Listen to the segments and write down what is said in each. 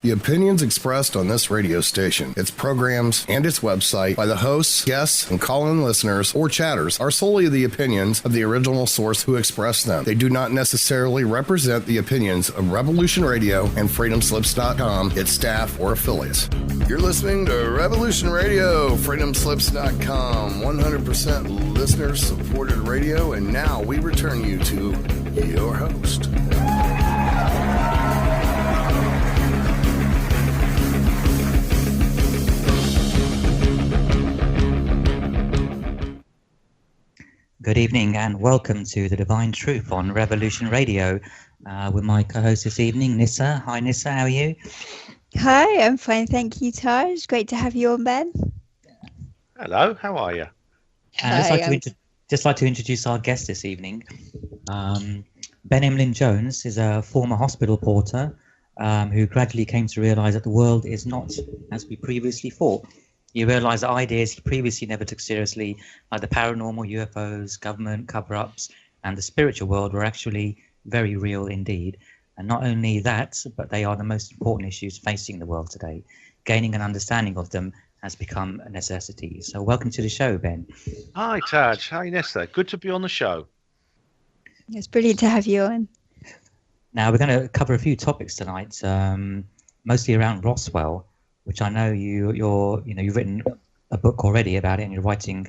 The opinions expressed on this radio station, its programs, and its website by the hosts, guests, and call-in listeners or chatters are solely the opinions of the original source who expressed them. They do not necessarily represent the opinions of Revolution Radio and FreedomSlips.com, its staff, or affiliates. You're listening to Revolution Radio, FreedomSlips.com, 100% listener-supported radio, and now we return you to your host. Good evening and welcome to The Divine Truth on Revolution Radio with my co-host this evening, Nyssa. Hi Nyssa, how are you? Hi, I'm fine, thank you, Taj. Great to have you on, Ben. Hello, how are you? Just like to introduce our guest this evening. Ben Emlyn Jones is a former hospital porter who gradually came to realise that the world is not as we previously thought. You realise that ideas he previously never took seriously, like the paranormal, UFOs, government cover-ups, and the spiritual world were actually very real indeed. And not only that, but they are the most important issues facing the world today. Gaining an understanding of them has become a necessity. So welcome to the show, Ben. Hi, Taj. Hi, Nessa. Good to be on the show. It's brilliant to have you on. Now, we're going to cover a few topics tonight, mostly around Roswell, which I know you've written a book already about it, and you're writing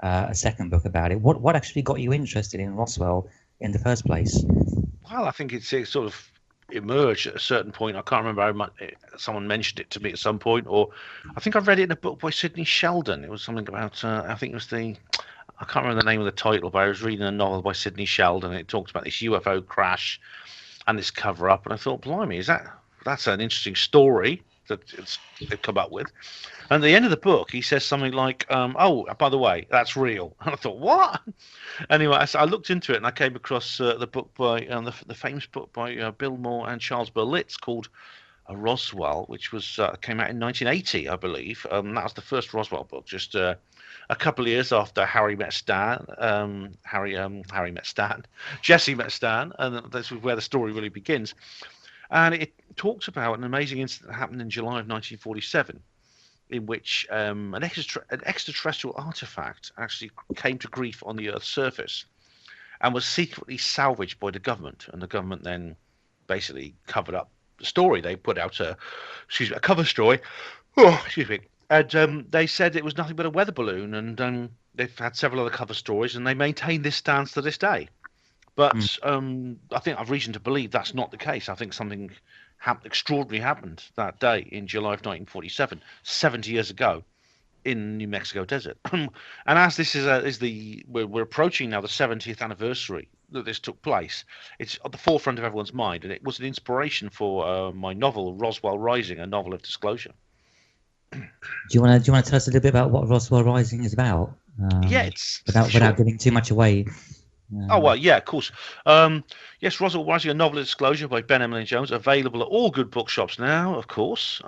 a second book about it. What actually got you interested in Roswell in the first place? Well, I think it sort of emerged at a certain point. I can't remember how much someone mentioned it to me at some point, or I think I read it in a book by Sidney Sheldon. It was something about I think it was I can't remember the name of the title, but I was reading a novel by Sidney Sheldon, and it talked about this UFO crash and this cover-up, and I thought, blimey, that's an interesting story that they've come up with. And at the end of the book, he says something like, oh, by the way, that's real. And I thought, what? Anyway, I looked into it, and I came across the book by the famous book by Bill Moore and Charles Berlitz called Roswell, which was came out in 1980, I believe. That was the first Roswell book, just a couple of years after Harry met Stan. Harry met Stan. Jesse met Stan, and that's where the story really begins. And it talks about an amazing incident that happened in July of 1947, in which an extraterrestrial artifact actually came to grief on the Earth's surface and was secretly salvaged by the government. And the government then basically covered up the story. They put out a cover story. And they said it was nothing but a weather balloon. And they've had several other cover stories, and they maintain this stance to this day. But I think I've reason to believe that's not the case. I think something extraordinary happened that day in July of 1947, 70 years ago, in New Mexico desert. And as this we're approaching now the 70th anniversary that this took place, it's at the forefront of everyone's mind, and it was an inspiration for my novel Roswell Rising, a novel of disclosure. Do you want to tell us a little bit about what Roswell Rising is about? Without giving too much away. Oh, well, yeah, of course. Yes, Roswell Rising, a novel of disclosure by Ben Emlyn Jones, available at all good bookshops now, of course.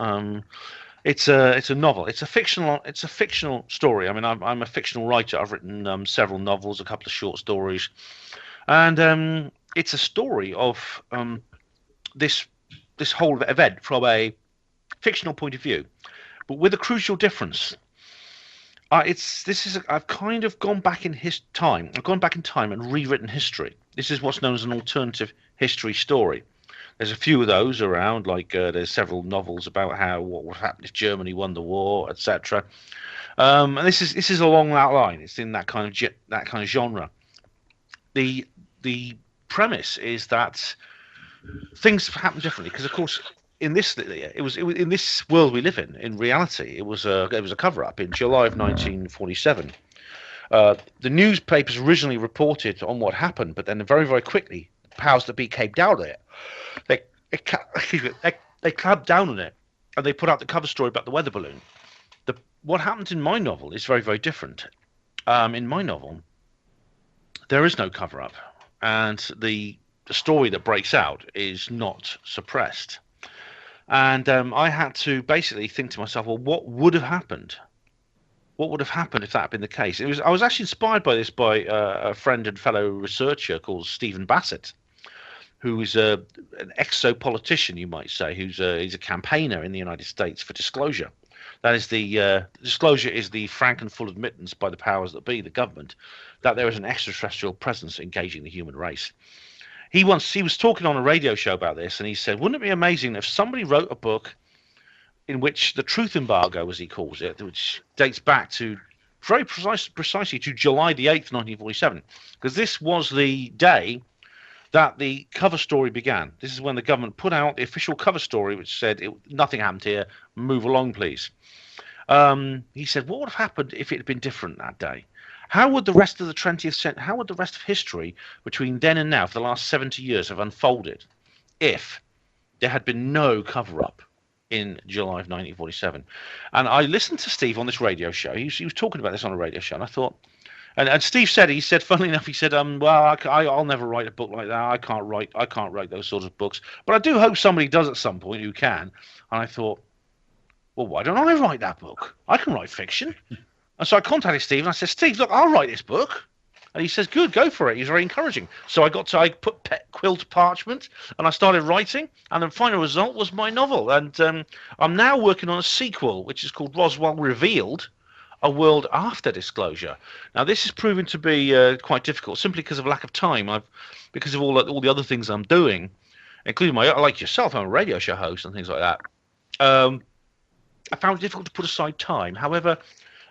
It's a novel. It's a fictional story. I mean, I'm a fictional writer. I've written several novels, a couple of short stories, and it's a story of this whole event from a fictional point of view, but with a crucial difference. I've kind of gone back in time. I've gone back in time and rewritten history. This is what's known as an alternative history story. There's a few of those around, like there's several novels about what would happen if Germany won the war, etc. And this is along that line. It's in that kind of genre. The premise is that things happen differently because, of course, in this world we live in reality, it was a cover-up in July of 1947. The newspapers originally reported on what happened, but then very, very quickly, the powers that be came down on it. They clamped down on it, and they put out the cover story about the weather balloon. What happened in my novel is very, very different. In my novel, there is no cover-up, and the story that breaks out is not suppressed. And I had to basically think to myself, well, what would have happened? What would have happened if that had been the case? I was actually inspired by this by a friend and fellow researcher called Stephen Bassett. who is an exo-politician, you might say, he's a campaigner in the United States for disclosure. That is disclosure is the frank and full admittance by the powers that be, the government, that there is an extraterrestrial presence engaging the human race. He was talking on a radio show about this, and he said, wouldn't it be amazing if somebody wrote a book in which the truth embargo, as he calls it, which dates back to very precisely to July the 8th, 1947, because this was the day that the cover story began. This is when the government put out the official cover story, which said, nothing happened here, move along, please. He said, what would have happened if it had been different that day? How would the rest of the 20th century, how would the rest of history between then and now for the last 70 years have unfolded if there had been no cover-up in July of 1947? And I listened to Steve on this radio show. He was talking about this on a radio show, and I thought, and Steve said, funnily enough, he said, well, I'll never write a book like that. I can't write those sorts of books, but I do hope somebody does at some point who can. And I thought, well, why don't I write that book? I can write fiction. And so I contacted Steve and I said, Steve, look, I'll write this book. And he says, good, go for it. He's very encouraging. So I put quilt parchment and I started writing. And the final result was my novel. And I'm now working on a sequel, which is called Roswell Revealed, A World After Disclosure. Now, this is proving to be quite difficult simply because of lack of time. Because of all the other things I'm doing, including like yourself, I'm a radio show host and things like that. I found it difficult to put aside time. However,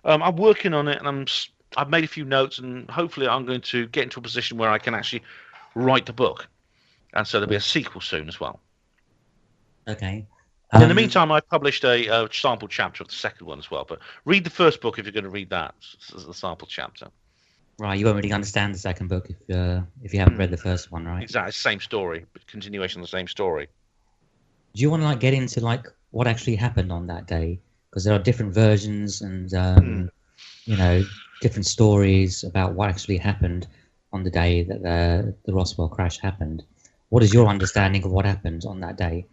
I'm working on it, and I've made a few notes, and hopefully I'm going to get into a position where I can actually write the book. And so there'll be a sequel soon as well. Okay. In the meantime, I published a sample chapter of the second one as well. But read the first book if you're going to read that as the sample chapter. Right, you won't really understand the second book if you haven't read the first one, right? Exactly, same story, but continuation of the same story. Do you want to get into what actually happened on that day? Because there are different versions and different stories about what actually happened on the day that the Roswell crash happened. What is your understanding of what happened on that day?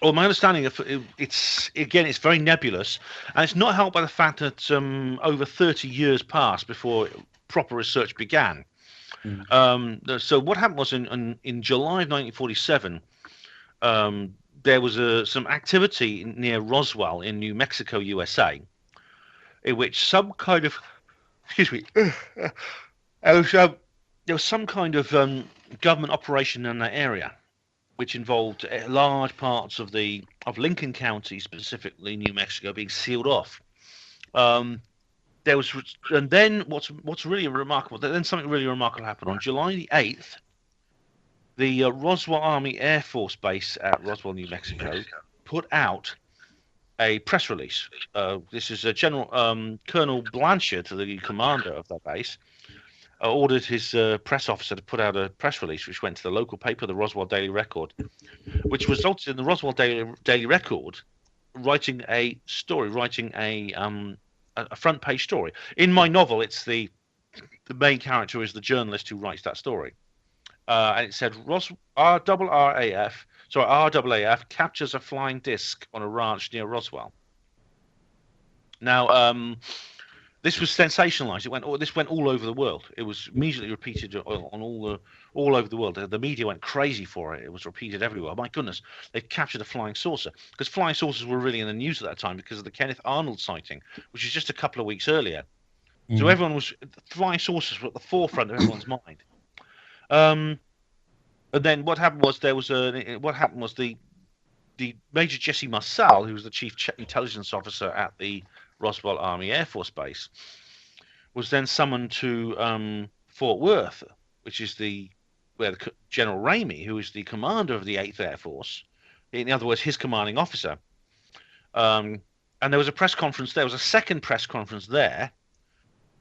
Well, my understanding of it's very nebulous, and it's not helped by the fact that over 30 years passed before proper research began. So what happened was in July of 1947, there was some activity near Roswell in New Mexico, USA, in which some kind of there was some kind of government operation in that area, which involved large parts of Lincoln County, specifically New Mexico, being sealed off. And then what's really remarkable? Then something really remarkable happened on July the 8th. The Roswell Army Air Force Base at Roswell, New Mexico, put out a press release. This is Colonel Blanchard, the commander of that base, ordered his press officer to put out a press release, which went to the local paper, the Roswell Daily Record, which resulted in the Roswell Daily Record writing a front page story. In my novel, it's the main character is the journalist who writes that story. And it said RAAF captures a flying disc on a ranch near Roswell. Now, this was sensationalized. This went all over the world. It was immediately repeated on all over the world. The media went crazy for it. It was repeated everywhere. My goodness, they've captured a flying saucer, because flying saucers were really in the news at that time because of the Kenneth Arnold sighting, which was just a couple of weeks earlier. So flying saucers were at the forefront of everyone's mind. And then what happened was the Major Jesse Marcel, who was the chief intelligence officer at the Roswell Army Air Force Base, was then summoned to Fort Worth, which is where General Ramey, who is the commander of the 8th Air Force, in other words, his commanding officer. And there was a press conference. There was a second press conference there,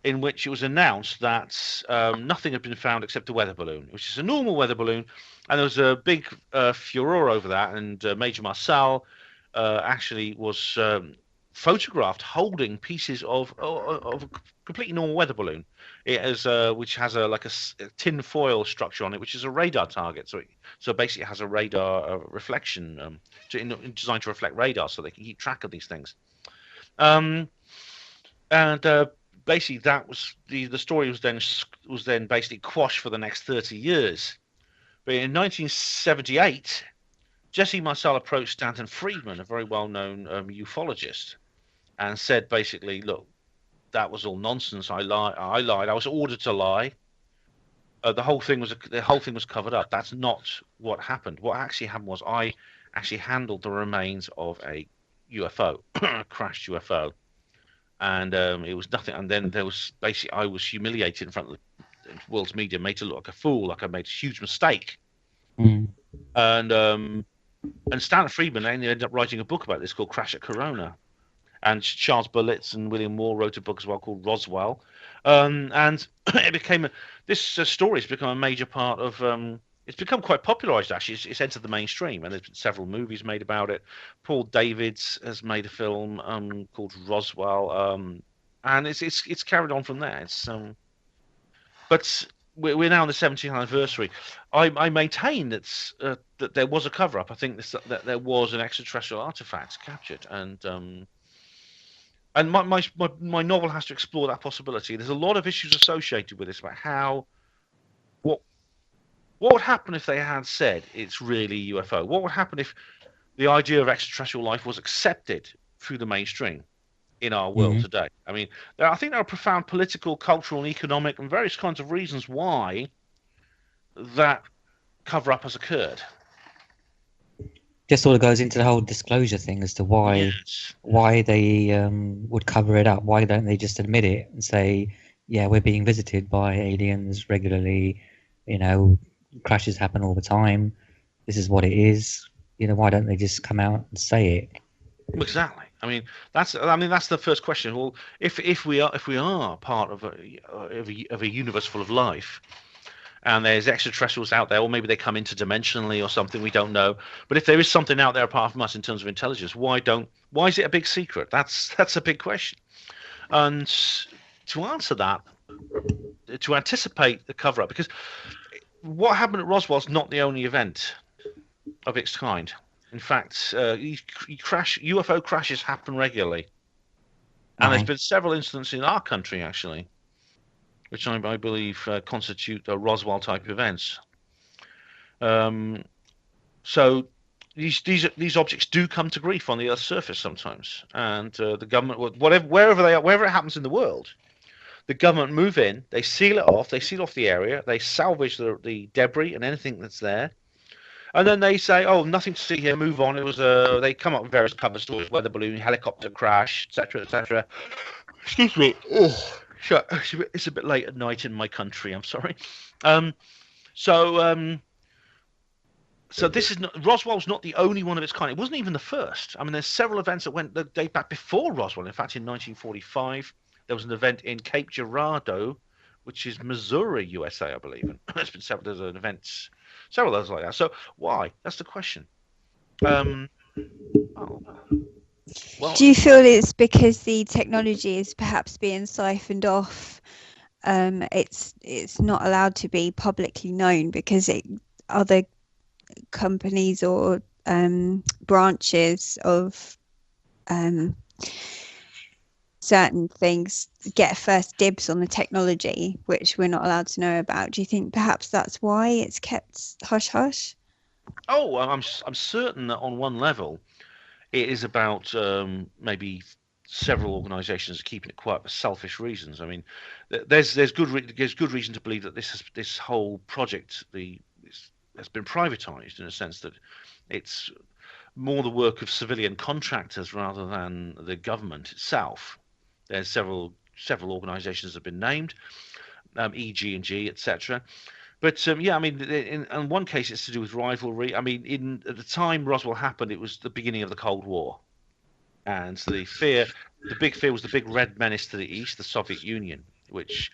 in which it was announced that nothing had been found except a weather balloon, which is a normal weather balloon. And there was a big furore over that. And Major Marcel actually was photographed holding pieces of a completely normal weather balloon. It has, which has a tin foil structure on it, which is a radar target. So basically it has a radar reflection designed to reflect radar, so they can keep track of these things. Basically, that was the story was then basically quashed for the next 30 years, But in 1978, Jesse Marcel approached Stanton Friedman, a very well-known ufologist, and said basically, look, that was all nonsense. I lied. I was ordered to lie. The whole thing was covered up. That's not what happened. What actually happened was I actually handled the remains of a UFO, a crashed UFO, and it was nothing. And then there was basically I was humiliated in front of the world's media, made to look like a fool, like I made a huge mistake. Mm. And Stanton Friedman ended up writing a book about this called Crash at Corona. And Charles Berlitz and William Moore wrote a book as well called Roswell. And it became this story has become a major part of. It's become quite popularized actually. It's entered the mainstream, and there's been several movies made about it. Paul Davids has made a film called Roswell, and it's carried on from there. But we're now on the 17th anniversary. I maintain that there was a cover up. I think that there was an extraterrestrial artifact captured, and my novel has to explore that possibility. There's a lot of issues associated with this about what would happen if they had said it's really UFO. What would happen if the idea of extraterrestrial life was accepted through the mainstream in our world today? I mean, I think there are profound political, cultural, and economic, and various kinds of reasons why that cover-up has occurred. Just sort of goes into the whole disclosure thing as to why they would cover it up. Why don't they just admit it and say, yeah, we're being visited by aliens regularly, crashes happen all the time, this is what it is. Why don't they just come out and say it? Exactly. I mean that's the first question. Well, if we are part of a universe full of life, and there's extraterrestrials out there, or maybe they come interdimensionally or something, we don't know. But if there is something out there apart from us in terms of intelligence, why is it a big secret? That's a big question. And to answer that, to anticipate the cover-up, because what happened at Roswell is not the only event of its kind. In fact, UFO crashes happen regularly. And there's been several incidents in our country, actually, which I believe constitute Roswell type events. So these objects do come to grief on the Earth's surface sometimes, and the government, wherever it happens in the world, the government move in, they seal it off, they seal off the area, they salvage the debris and anything that's there, and then they say, "Oh, nothing to see here. Move on." It was they come up with various cover stories: weather balloon, helicopter crash, etc., etc. Excuse me. Oh. Sure, it's a bit late at night in my country. I'm sorry. So this is not, Roswell's not the only one of its kind. It wasn't even the first. I mean, there's several events that date back before Roswell. In fact, in 1945, there was an event in Cape Girardeau, which is Missouri, USA, I believe. And there's an event, several others like that. So why? That's the question. Well, do you feel it's because the technology is perhaps being siphoned off? It's not allowed to be publicly known because other companies or branches of certain things get first dibs on the technology, which we're not allowed to know about. Do you think perhaps that's why it's kept hush hush? Oh, I'm certain that on one level, it is about maybe several organisations keeping it quiet for selfish reasons. I mean, there's good reason to believe that this whole project has been privatised in a sense that it's more the work of civilian contractors rather than the government itself. There's several organisations that have been named, EG&G, etc. But yeah, I mean, in one case, it's to do with rivalry. I mean, at the time Roswell happened, it was the beginning of the Cold War, and the big fear was the big red menace to the east, the Soviet Union, which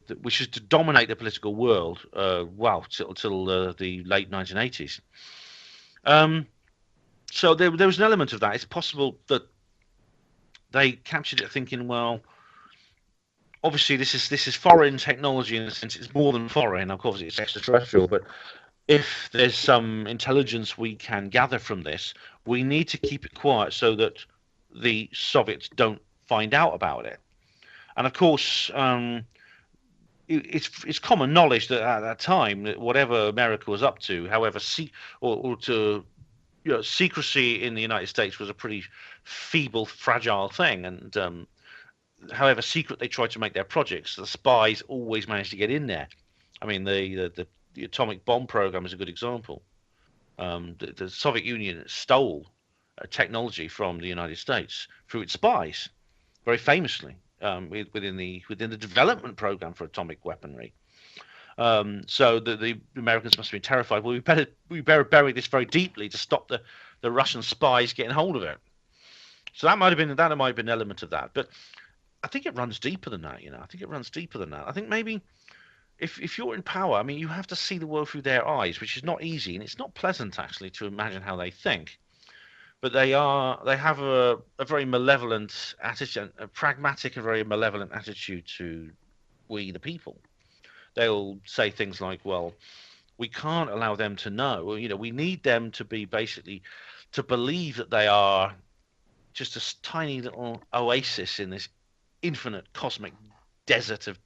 is to dominate the political world, till the late 1980s. So there was an element of that. It's possible that they captured it thinking, well, obviously this is foreign technology in a sense. It's more than foreign. Of course, it's extraterrestrial. But if there's some intelligence we can gather from this, we need to keep it quiet so that the Soviets don't find out about it. And of course, it's common knowledge that at that time, that whatever America was up to, however secrecy in the United States was a pretty feeble, fragile thing, and however secret they tried to make their projects, the spies always managed to get in there. I mean, the atomic bomb program is a good example. The Soviet Union stole technology from the United States through its spies, very famously, within the development program for atomic weaponry. So the Americans must have been terrified. Well, we better bury this very deeply to stop the Russian spies getting hold of it. So that might have been an element of that, but I think it runs deeper than that. I think it runs deeper than that. I think maybe if you're in power, I mean, you have to see the world through their eyes, which is not easy, and it's not pleasant actually to imagine how they think. But they have a very malevolent attitude, a pragmatic and very malevolent attitude to we the people. They'll say things like, well, we can't allow them to know. We need them to be basically to believe that they are just a tiny little oasis in this infinite cosmic desert of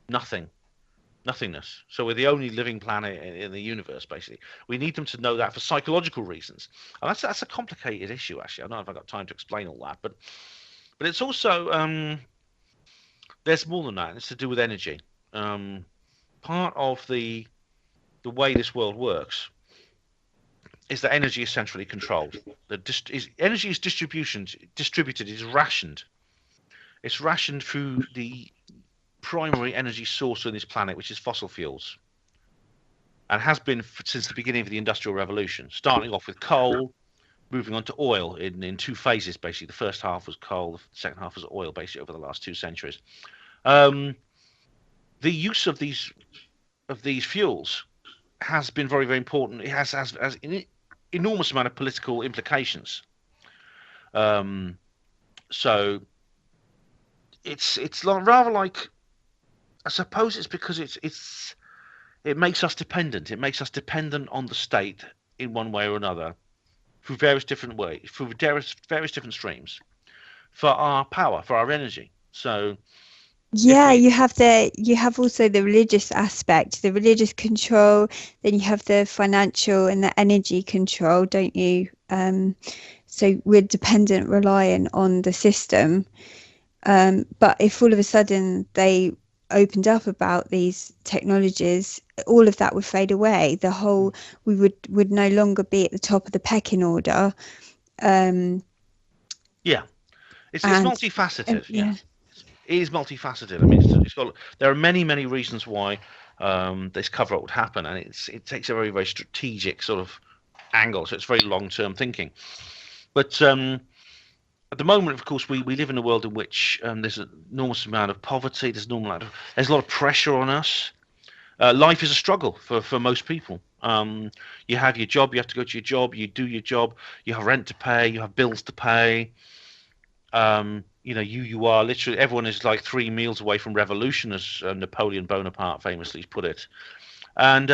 nothingness. So we're the only living planet in the universe, basically. We need them to know that for psychological reasons. And that's a complicated issue, actually. I don't know if I've got time to explain all that, but it's also there's more than that. It's to do with energy. Part of the way this world works is that energy is centrally controlled. Energy is distributed, is rationed. It's rationed through the primary energy source on this planet, which is fossil fuels, and has been since the beginning of the Industrial Revolution, starting off with coal, moving on to oil in two phases, basically. The first half was coal, the second half was oil, basically, over the last 2 centuries. The use of these fuels has been very, very important. It has an enormous amount of political implications. So it's rather like, I suppose it's because it makes us dependent. It makes us dependent on the state in one way or another, through various different ways, through various different streams, for our power, for our energy. So yeah, you have also the religious aspect, the religious control, then you have the financial and the energy control, don't you? So we're dependent, reliant on the system. But if all of a sudden they opened up about these technologies, all of that would fade away. We would no longer be at the top of the pecking order. Yeah, it's multifaceted. Yeah. It is multifaceted. I mean, there are many reasons why this cover-up would happen, and it takes a very, very strategic sort of angle. So it's very long-term thinking. But at the moment, of course, we live in a world in which there's an enormous amount of poverty. There's a lot of pressure on us. Life is a struggle for most people. You have your job. You have to go to your job. You do your job. You have rent to pay. You have bills to pay. You are literally, everyone is like 3 meals away from revolution, as Napoleon Bonaparte famously put it. And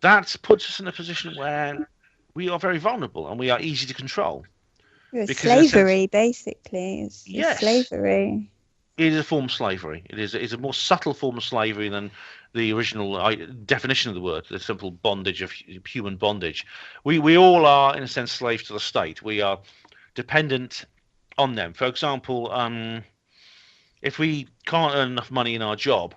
that puts us in a position where we are very vulnerable and we are easy to control. It's slavery, basically. It's slavery. It is a form of slavery. It's a more subtle form of slavery than the original definition of the word, the simple bondage of human bondage. We all are, in a sense, slaves to the state. We are dependent on them. For example, if we can't earn enough money in our job,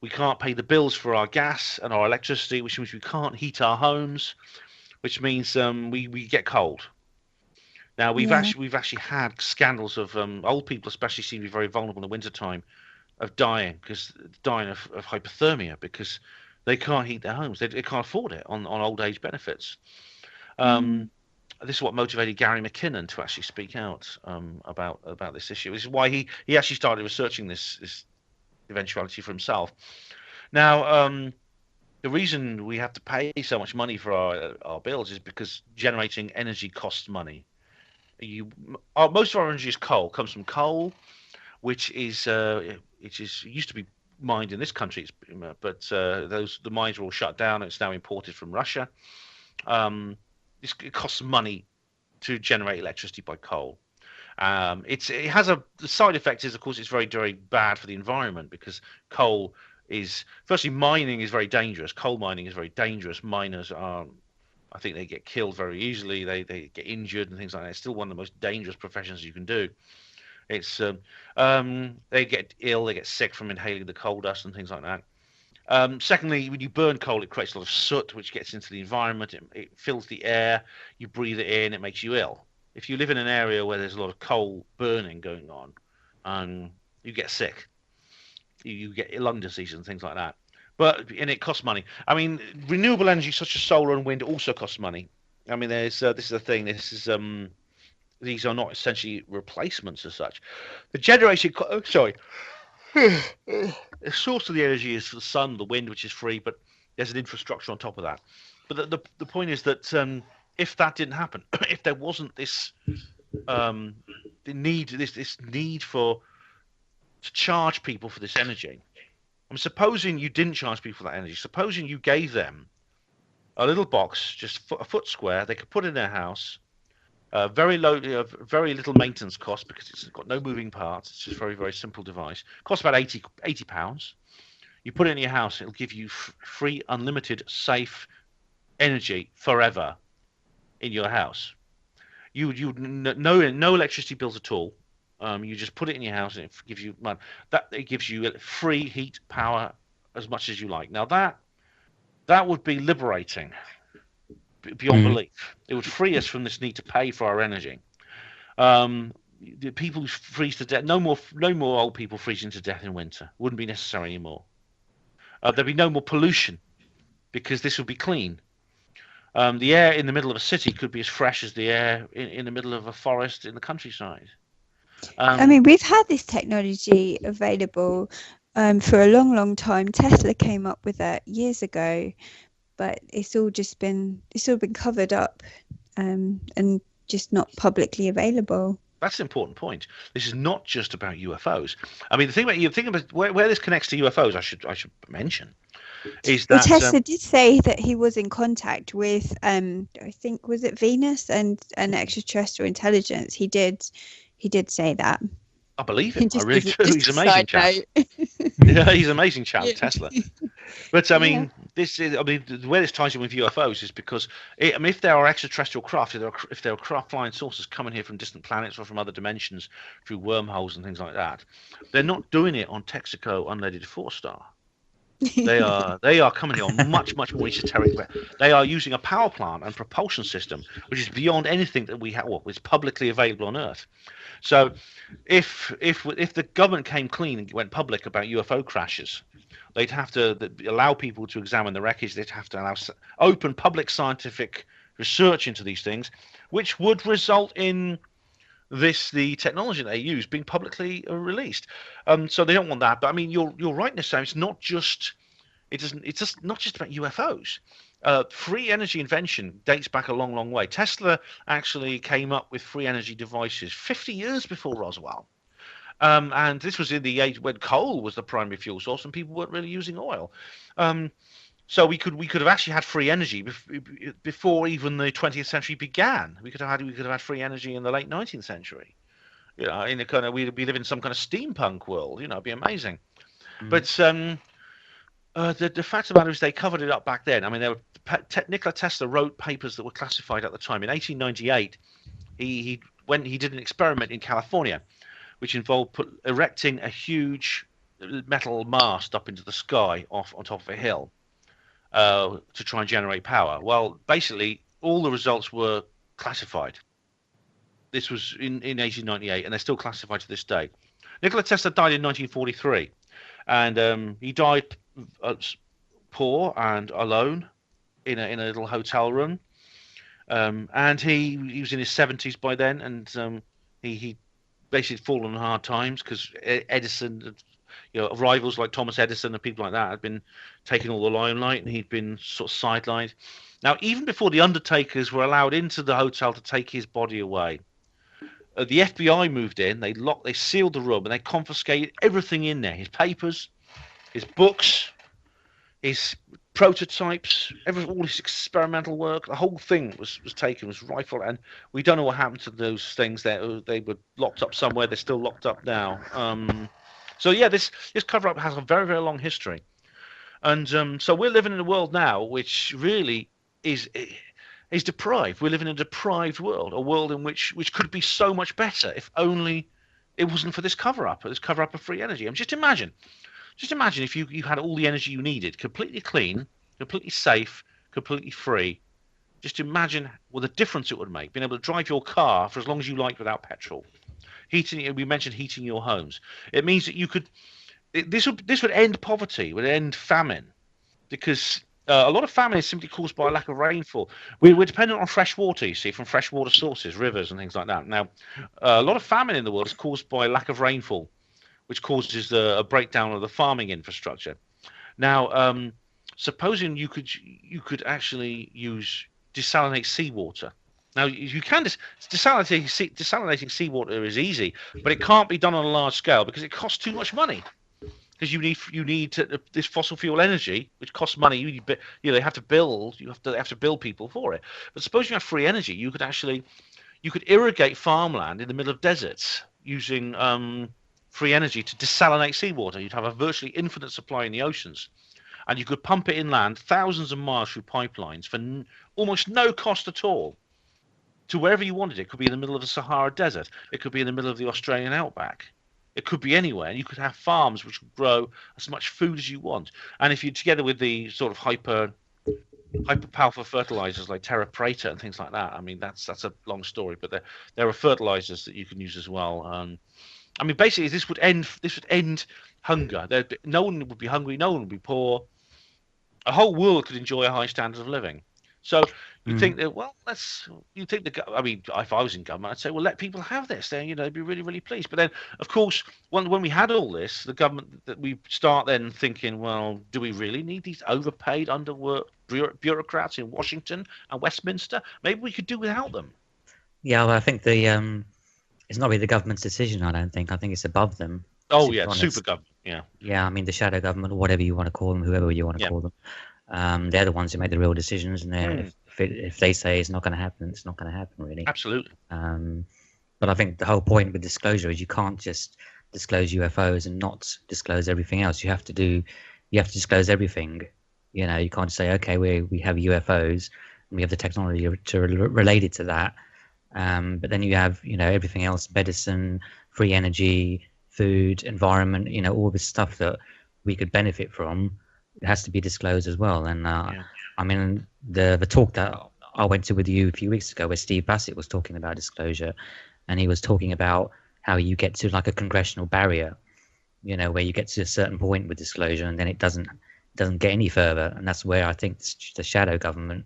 we can't pay the bills for our gas and our electricity, which means we can't heat our homes, which means we get cold. Now we've actually had scandals of old people, especially, seem to be very vulnerable in the wintertime, of dying of hypothermia because they can't heat their homes. They can't afford it on old age benefits. This is what motivated Gary McKinnon to actually speak out about this issue. This is why he actually started researching this eventuality for himself. Now, the reason we have to pay so much money for our bills is because generating energy costs money. Most of our energy comes from coal, which is used to be mined in this country, but the mines are all shut down. It's now imported from Russia. It costs money to generate electricity by coal, It has the side effect is, of course, it's very, very bad for the environment, because coal is, firstly, mining is very dangerous. Coal mining is very dangerous. Miners are, I think they get killed very easily. They get injured and things like that. It's still one of the most dangerous professions you can do. It's they get ill, they get sick from inhaling the coal dust and things like that. Secondly, when you burn coal, it creates a lot of soot, which gets into the environment. It fills the air. You breathe it in. It makes you ill. If you live in an area where there's a lot of coal burning going on, you get sick. You get lung disease and things like that. And it costs money. I mean, renewable energy such as solar and wind also costs money. I mean, this is the thing. These are not essentially replacements as such. The generation, the source of the energy is the sun, the wind, which is free, but there's an infrastructure on top of that. But the point is that if that didn't happen, if there wasn't this need to charge people for this energy. I'm supposing you didn't charge people for that energy. Supposing you gave them a little box, just a foot square, they could put in their house, very low, very little maintenance cost because it's got no moving parts. It's just a very, very simple device. Costs about £80. You put it in your house, it'll give you free, unlimited, safe energy forever in your house. You no electricity bills at all. You just put it in your house and it gives you money. It gives you free heat, power, as much as you like. Now that would be liberating beyond belief. It would free us from this need to pay for our energy. The people who freeze to death, no more old people freezing to death in winter. Wouldn't be necessary anymore. There'd be no more pollution because this would be clean. The air in the middle of a city could be as fresh as the air in the middle of a forest in the countryside. I mean, we've had this technology available for a long, long time. Tesla came up with it years ago, but it's all been covered up and just not publicly available. That's an important point. This is not just about UFOs. I mean, the thing about where this connects to UFOs, I should mention, is that Tesla did say that he was in contact with, I think, was it Venus and an extraterrestrial intelligence. He did say that. I believe him. I really do. He's an amazing chap. Yeah, he's an amazing chap, Tesla. But I mean, where this ties in with UFOs is because if there are extraterrestrial craft, if there are craft flying saucers coming here from distant planets or from other dimensions through wormholes and things like that, they're not doing it on Texaco unleaded 4-star. They are coming here on much more esoteric. They are using a power plant and propulsion system which is beyond anything that we have, is publicly available on Earth. So, if the government came clean and went public about UFO crashes, they'd have to allow people to examine the wreckage. They'd have to allow open public scientific research into these things, which would result in the technology they use being publicly released. So they don't want that. But I mean, you're right, Nissa. It's not just not just about UFOs. Free energy invention dates back a long way. Tesla actually came up with free energy devices 50 years before Roswell. And this was in the age when coal was the primary fuel source and people weren't really using oil. So we could have actually had free energy before even the 20th century began. We could have had free energy in the late 19th century. You know, in a kind of, we'd be living in some kind of steampunk world. You know, it'd be amazing. But the fact of the matter is they covered it up back then. I mean, Nikola Tesla wrote papers that were classified at the time. In 1898, he did an experiment in California, which involved erecting a huge metal mast up into the sky on top of a hill to try and generate power. Well, basically, all the results were classified. This was in 1898, and they're still classified to this day. Nikola Tesla died in 1943, and he died poor and alone in a little hotel room. And he was in his 70s by then, and he basically had fallen on hard times because Edison, rivals like Thomas Edison and people like that had been taking all the limelight, and he'd been sort of sidelined. Now, even before the undertakers were allowed into the hotel to take his body away, the FBI moved in. They sealed the room, and they confiscated everything in there: his papers, his books, his prototypes, all this experimental work, the whole thing was taken, was rifled, and we don't know what happened to those things. They were locked up somewhere. They're still locked up now. So yeah, this cover-up has a very, very long history, and so we're living in a world now which really is deprived. We're living in a deprived world, a world in which could be so much better if only it wasn't for this cover-up of free energy. Just imagine if you had all the energy you needed, completely clean, completely safe, completely free. Just imagine what a difference it would make, being able to drive your car for as long as you like without petrol. We mentioned heating your homes. It means that you could. This would end poverty, would end famine, because a lot of famine is simply caused by a lack of rainfall. We're dependent on fresh water, you see, from freshwater sources, rivers and things like that. Now, a lot of famine in the world is caused by lack of rainfall, which causes a breakdown of the farming infrastructure. Now, supposing you could actually use desalinate seawater. Now, you can desalinating seawater is easy, but it can't be done on a large scale because it costs too much money. Because you need this fossil fuel energy, which costs money. They have to build. They have to build people for it. But suppose you have free energy, you could irrigate farmland in the middle of deserts using free energy to desalinate seawater. You'd have a virtually infinite supply in the oceans, and you could pump it inland thousands of miles through pipelines for almost no cost at all to wherever you wanted. It could be in the middle of the Sahara Desert. It could be in the middle of the Australian outback. It could be anywhere, and you could have farms which would grow as much food as you want. And if you, together with the sort of hyper powerful fertilizers like terra preta and things like that, I mean that's a long story, but there are fertilizers that you can use as well. I mean, basically, this would end hunger. No one would be hungry. No one would be poor. A whole world could enjoy a high standard of living. So you think that, well, I mean, if I was in government, I'd say, well, let people have this. Then, they'd be really, really pleased. But then, of course, when we had all this, the government, that we start then thinking, well, do we really need these overpaid, underworked bureaucrats in Washington and Westminster? Maybe we could do without them. Yeah, well, I think it's not really the government's decision. I don't think. I think it's above them. Oh yeah, super government. Yeah. Yeah, I mean the shadow government, or whatever you want to call them, whoever you want to call them. They're the ones who make the real decisions, and if they say it's not going to happen, it's not going to happen, really. Absolutely. But I think the whole point with disclosure is you can't just disclose UFOs and not disclose everything else. You have to disclose everything. You can't say, okay, we have UFOs and we have the technology to relate it to that. But then you have, everything else: medicine, free energy, food, environment. All this stuff that we could benefit from. It has to be disclosed as well. And I mean, the talk that I went to with you a few weeks ago, where Steve Bassett was talking about disclosure, and he was talking about how you get to like a congressional barrier, where you get to a certain point with disclosure, and then it doesn't get any further. And that's where I think the shadow government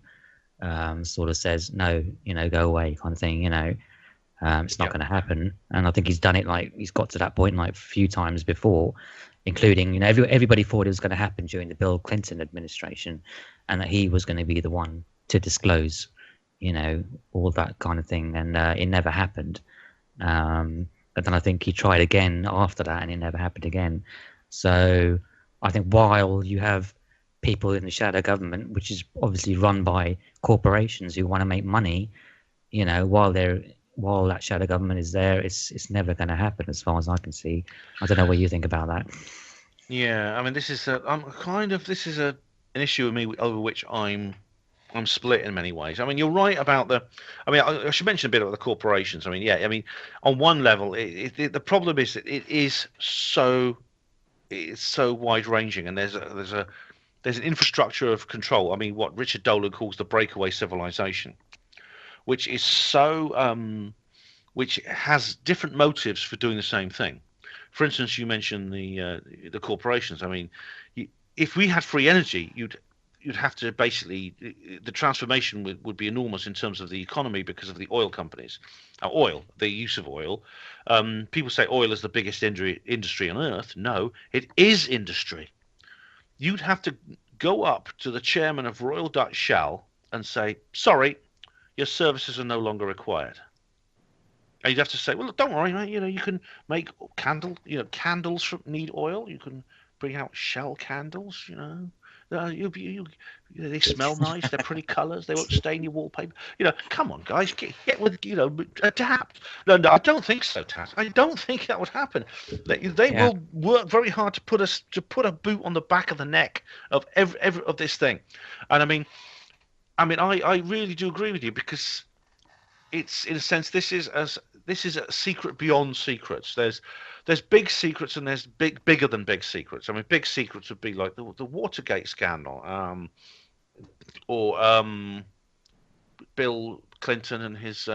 sort of says, no, go away, kind of thing. It's not going to happen. And I think he's done it, like he's got to that point like a few times before, including, everybody thought it was going to happen during the Bill Clinton administration, and that he was going to be the one to disclose, all that kind of thing. And it never happened. But then I think he tried again after that, and it never happened again. So I think while you have people in the shadow government, which is obviously run by corporations who want to make money, while that shadow government is there, it's never going to happen, as far as I can see. I don't know what you think about that. Yeah, I mean, this is an issue with me over which I'm split in many ways. I mean, you're right about I should mention a bit about the corporations. I mean, on one level, the problem is that it's so wide ranging, and there's an infrastructure of control. I mean, what Richard Dolan calls the breakaway civilization, which is which has different motives for doing the same thing. For instance, you mentioned the corporations. I mean, if we had free energy, you'd have to basically, the transformation would be enormous in terms of the economy because of the oil companies. The use of oil. People say oil is the biggest industry on earth. No, it is industry. You'd have to go up to the chairman of Royal Dutch Shell and say, sorry, your services are no longer required. And you'd have to say, well, don't worry, mate. You can make candles need oil. You can bring out Shell candles. They smell nice. They're pretty colours. They won't stain your wallpaper. Come on, guys, get with, adapt. No, I don't think so, Taz. I don't think that would happen. They will work very hard to put a boot on the back of the neck of every of this thing. And I really do agree with you, because it's, in a sense, this is a secret beyond secrets. There's big secrets, and there's bigger than big secrets. Big secrets would be like the Watergate scandal, or Bill Clinton and his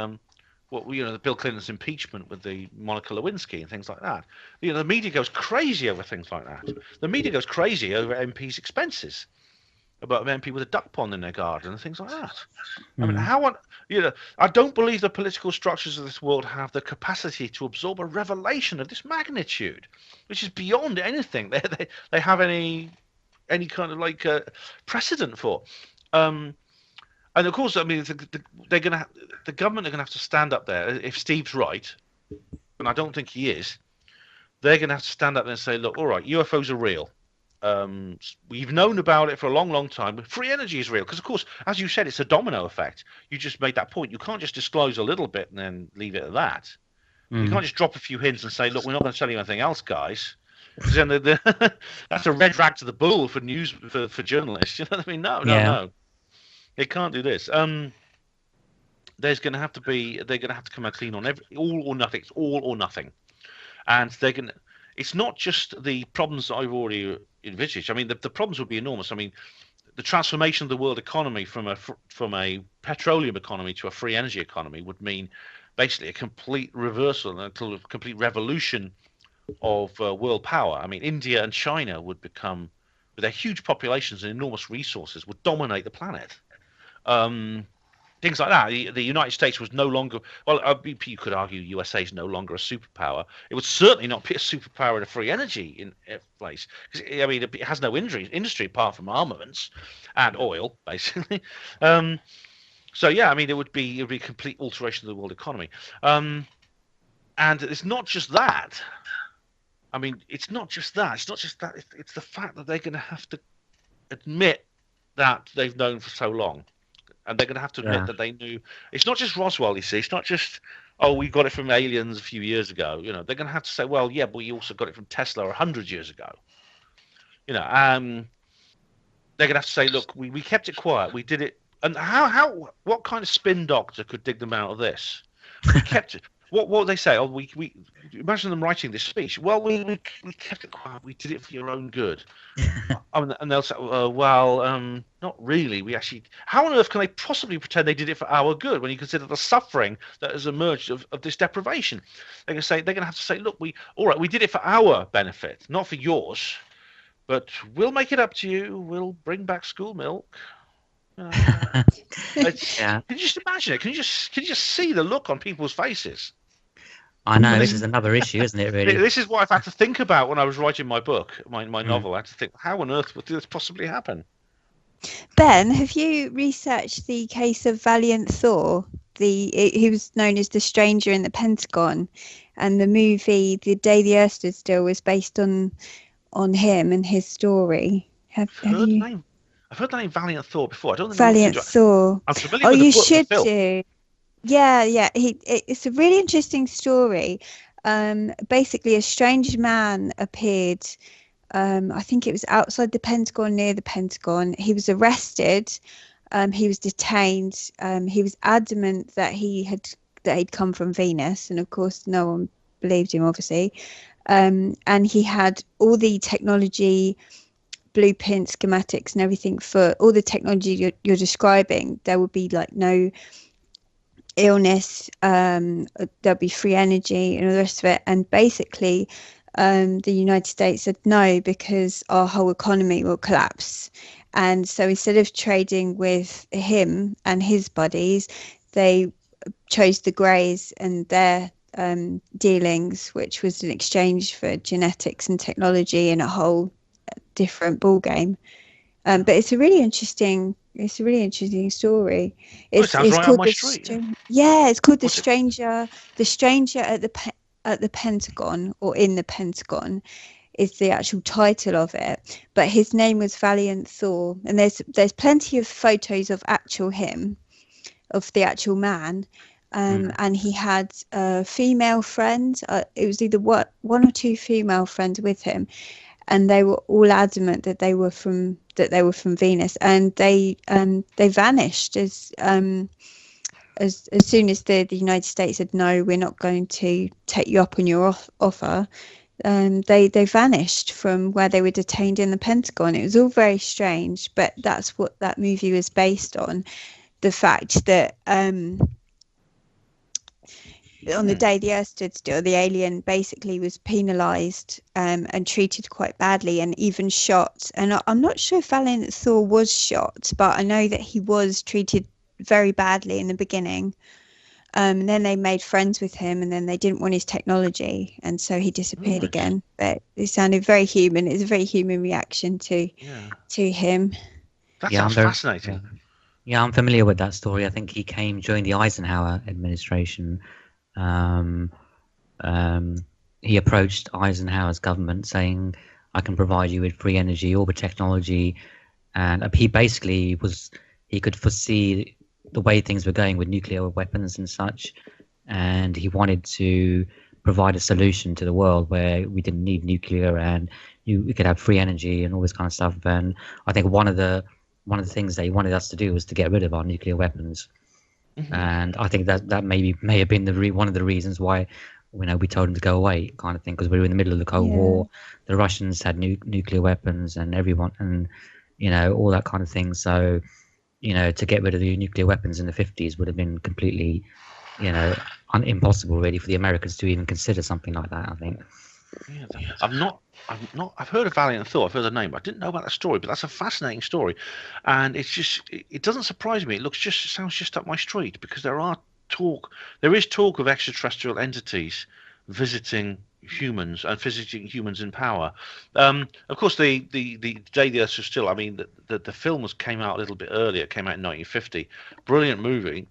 Bill Clinton's impeachment with the Monica Lewinsky and things like that. The media goes crazy over things like that. The media goes crazy over MPs' expenses, about MP with a duck pond in their garden and things like that. I don't believe the political structures of this world have the capacity to absorb a revelation of this magnitude, which is beyond anything they have any kind of precedent for. And of course, the government are gonna have to stand up there if Steve's right, and I don't think he is. They're gonna have to stand up there and say, look, all right, UFOs are real. We've known about it for a long, long time. But free energy is real, because, of course, as you said, it's a domino effect. You just made that point. You can't just disclose a little bit and then leave it at that. You can't just drop a few hints and say, look, we're not going to tell you anything else, guys. Because then that's a red rag to the bull for news for journalists. You know what I mean? No. They can't do this. They're going to have to come out clean on all or nothing. It's all or nothing. And it's not just the problems that I've already envisaged. The problems would be enormous. The transformation of the world economy from a petroleum economy to a free energy economy would mean basically a complete reversal and a complete revolution of world power. India and China would become, with their huge populations and enormous resources, would dominate the planet. Things like that. The United States was no longer, you could argue USA is no longer a superpower. It would certainly not be a superpower in a free energy place. It has no industry apart from armaments and oil, basically. It would be a complete alteration of the world economy. And it's not just that. It's not just that. It's the fact that they're going to have to admit that they've known for so long. And they're going to have to admit that they knew. It's not just Roswell, you see. It's not just, we got it from aliens a few years ago. They're going to have to say, well, yeah, but we also got it from Tesla 100 years ago. They're going to have to say, look, we kept it quiet. We did it. And what kind of spin doctor could dig them out of this? We kept it. What would they say? We imagine them writing this speech. Well, we kept it quiet. We did it for your own good. And they'll say, not really. We actually. How on earth can they possibly pretend they did it for our good when you consider the suffering that has emerged of this deprivation? They're going to have to say, look, we did it for our benefit, not for yours, but we'll make it up to you. We'll bring back school milk. Can you just imagine it? Can you just see the look on people's faces? I know, this is another issue, isn't it, really? This is what I've had to think about when I was writing my book, my novel. I had to think, how on earth would this possibly happen? Ben, have you researched the case of Valiant Thor? He was known as the stranger in the Pentagon, and the movie The Day the Earth Stood Still was based on him and his story. Have you? I've heard the name Valiant Thor before. I don't think Valiant Thor. I'm familiar with the book, you should do. Yeah. It's a really interesting story. Basically, a strange man appeared. I think it was outside the Pentagon, near the Pentagon. He was arrested. He was detained. He was adamant that he'd come from Venus, and of course, no one believed him, obviously. And he had all the technology, blueprints, schematics, and everything for all the technology you're describing. There would be no illness. There'll be free energy and all the rest of it. And basically, the United States said no, because our whole economy will collapse. And so instead of trading with him and his buddies, they chose the Greys and their dealings, which was an exchange for genetics and technology and a whole different ball game. But it's a really interesting story. It sounds right on my street. It's called The Stranger at the Pentagon, or in the Pentagon. is the actual title of it. But his name was Valiant Thor, and there's plenty of photos of him, of the actual man. And he had a female friend. It was either one or two female friends with him, and they were all adamant that they were from Venus, and they vanished as soon as the United States said no, we're not going to take you up on your offer. They vanished from where they were detained in the Pentagon. It was all very strange, but that's what that movie was based on. The fact that on the day the Earth stood still, the alien basically was penalised and treated quite badly, and even shot. And I'm not sure if Valiant Thor was shot, but I know that he was treated very badly in the beginning. And then they made friends with him, and then they didn't want his technology, and so he disappeared again. But it sounded very human. It's a very human reaction to him. That sounds fascinating. Yeah, I'm familiar with that story. I think he came during the Eisenhower administration. He approached Eisenhower's government saying, I can provide you with free energy, orbit technology, and he basically he could foresee the way things were going with nuclear weapons and such, and he wanted to provide a solution to the world where we didn't need nuclear and we could have free energy and all this kind of stuff. And I think one of the things that he wanted us to do was to get rid of our nuclear weapons. And I think that may have been one of the reasons why we told him to go away, kind of thing, because we were in the middle of the Cold War. The Russians had nuclear weapons, and everyone, and all that kind of thing. So to get rid of the nuclear weapons in the 50s would have been completely impossible, really, for the Americans to even consider something like that, I think. I've heard of Valiant Thor. I've heard the name, but I didn't know about the story. But that's a fascinating story, and it doesn't surprise me. It sounds just up my street, because there is talk of extraterrestrial entities visiting humans and visiting humans in power. Of course, the day the Earth was still. I mean, the film came out a little bip earlier. It came out in 1950. Brilliant movie.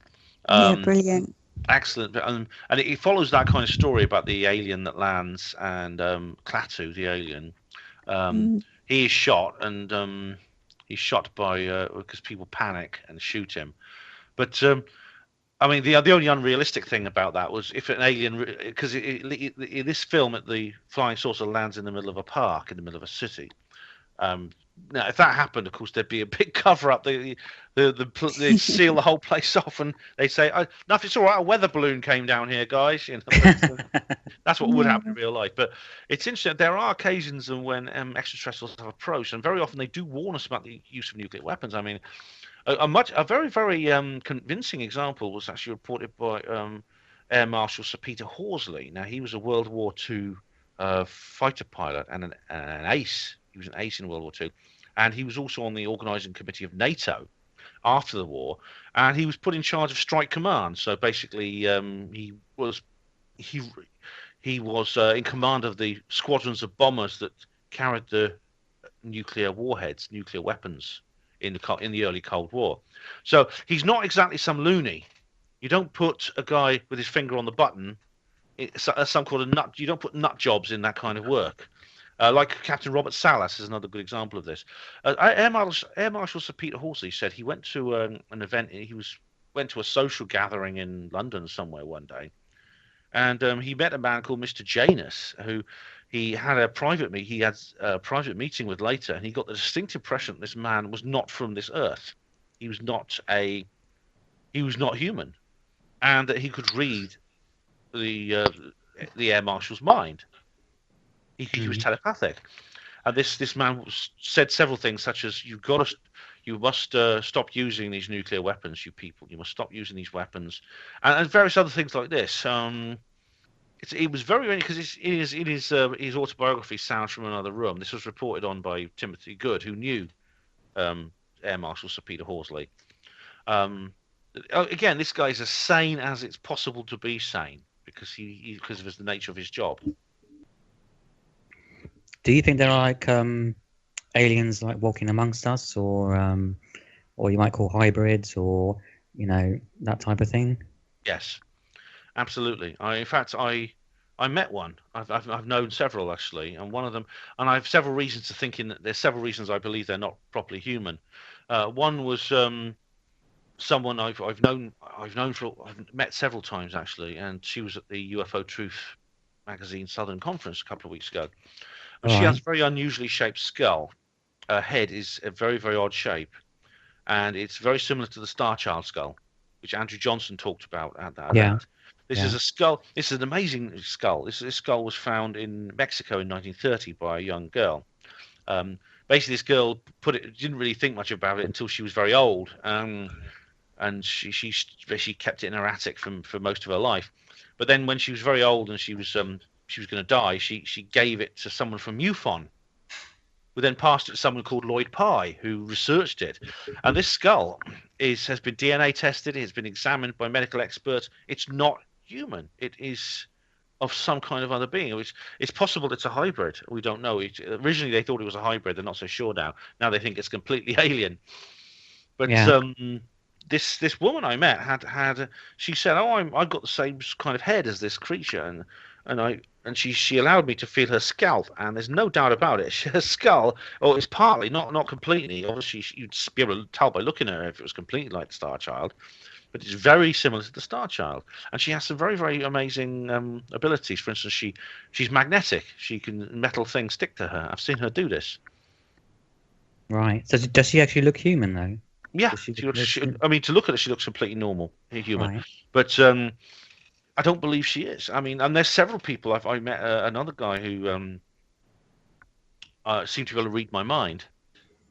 Brilliant. Excellent, and it follows that kind of story about the alien that lands, and Klaatu, the alien, he is shot, and he's shot by because people panic and shoot him. But I mean, the only unrealistic thing about that was if an alien, because in this film, the flying saucer lands in the middle of a park, in the middle of a city. Now, if that happened, of course, there'd be a big cover-up. They'd seal the whole place off, and they'd say, "Nothing's all right. A weather balloon came down here, guys." That's what would happen in real life. But it's interesting. There are occasions when extraterrestrials have approached, and very often they do warn us about the use of nuclear weapons. I mean, a very, very convincing example was actually reported by Air Marshal Sir Peter Horsley. Now, he was a World War II fighter pilot and an ace. He was an ace in World War II, and he was also on the organising committee of NATO after the war, and he was put in charge of Strike Command. So basically, he was in command of the squadrons of bombers that carried the nuclear warheads, nuclear weapons in the early Cold War. So he's not exactly some loony. You don't put a guy with his finger on the button. Some called a nut. You don't put nut jobs in that kind of work. Like Captain Robert Salas is another good example of this. Air Marshal Sir Peter Horsley said he went to an event. Went to a social gathering in London somewhere one day, and he met a man called Mr. Janus, who he had a private meeting with later, and he got the distinct impression that this man was not from this earth. He was not human, and that he could read the Air Marshal's mind. He was telepathic, and this man said several things, such as you must stop using these nuclear weapons, you people. You must stop using these weapons, and various other things like this. It was very because in his autobiography, Sounds from Another Room. This was reported on by Timothy Good, who knew Air Marshal Sir Peter Horsley. Again, this guy is as sane as it's possible to be sane, because because of the nature of his job. Do you think there are like aliens like walking amongst us, or you might call hybrids, or that type of thing? Yes, absolutely. I I met one. I've known several actually, and one of them, and I have several reasons to thinking that there's several reasons I believe they're not properly human. One was someone I've met several times actually, and she was at the UFO Truth magazine Southern Conference a couple of weeks ago, and All she has right. a very unusually shaped skull. Her head is a very, very odd shape, and it's very similar to the Star Child skull, which Andrew Johnson talked about at that Yeah. event. This is Yeah. a skull. This is an amazing skull. This skull was found in Mexico in 1930 by a young girl. Basically, this girl didn't really think much about it until she was very old, and she kept it in her attic for most of her life. But then, when she was very old and she was going to die, she gave it to someone from MUFON, who then passed it to someone called Lloyd Pye, who researched it. And this skull has been DNA tested. It has been examined by medical experts. It's not human. It is of some kind of other being. It's possible it's a hybrid. We don't know. Originally, they thought it was a hybrid. They're not so sure now. Now they think it's completely alien. But Yeah. this woman I met had she said, "Oh, I've got the same kind of head as this creature," and she allowed me to feel her scalp, and there's no doubt about it. Her skull, or it's partly, not completely. Obviously, you'd be able to tell by looking at her if it was completely like the Star Child, but it's very similar to the Star Child, and she has some very, very amazing abilities. For instance, she's magnetic. She can metal things stick to her. I've seen her do this. Right. So does she actually look human though? Yeah, Does she she look looks. human? I mean, to look at her, she looks completely normal, human. Right. But I don't believe she is. I mean, and there's several people. I met another guy who seemed to be able to read my mind.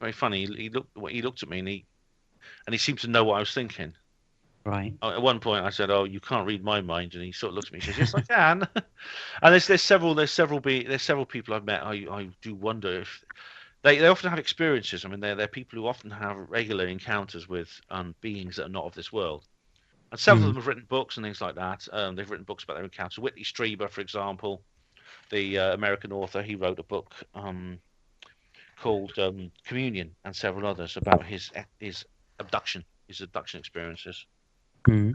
Very funny. He looked at me and he seemed to know what I was thinking. Right. At one point, I said, "Oh, you can't read my mind," and he sort of looked at me and says, "Yes, I can." And there's several people I've met. I do wonder if they often have experiences. I mean, they're people who often have regular encounters with beings that are not of this world. And several of them have written books and things like that. They've written books about their encounters. Whitley Strieber, for example, the American author, he wrote a book called Communion, and several others about his abduction experiences. Mm.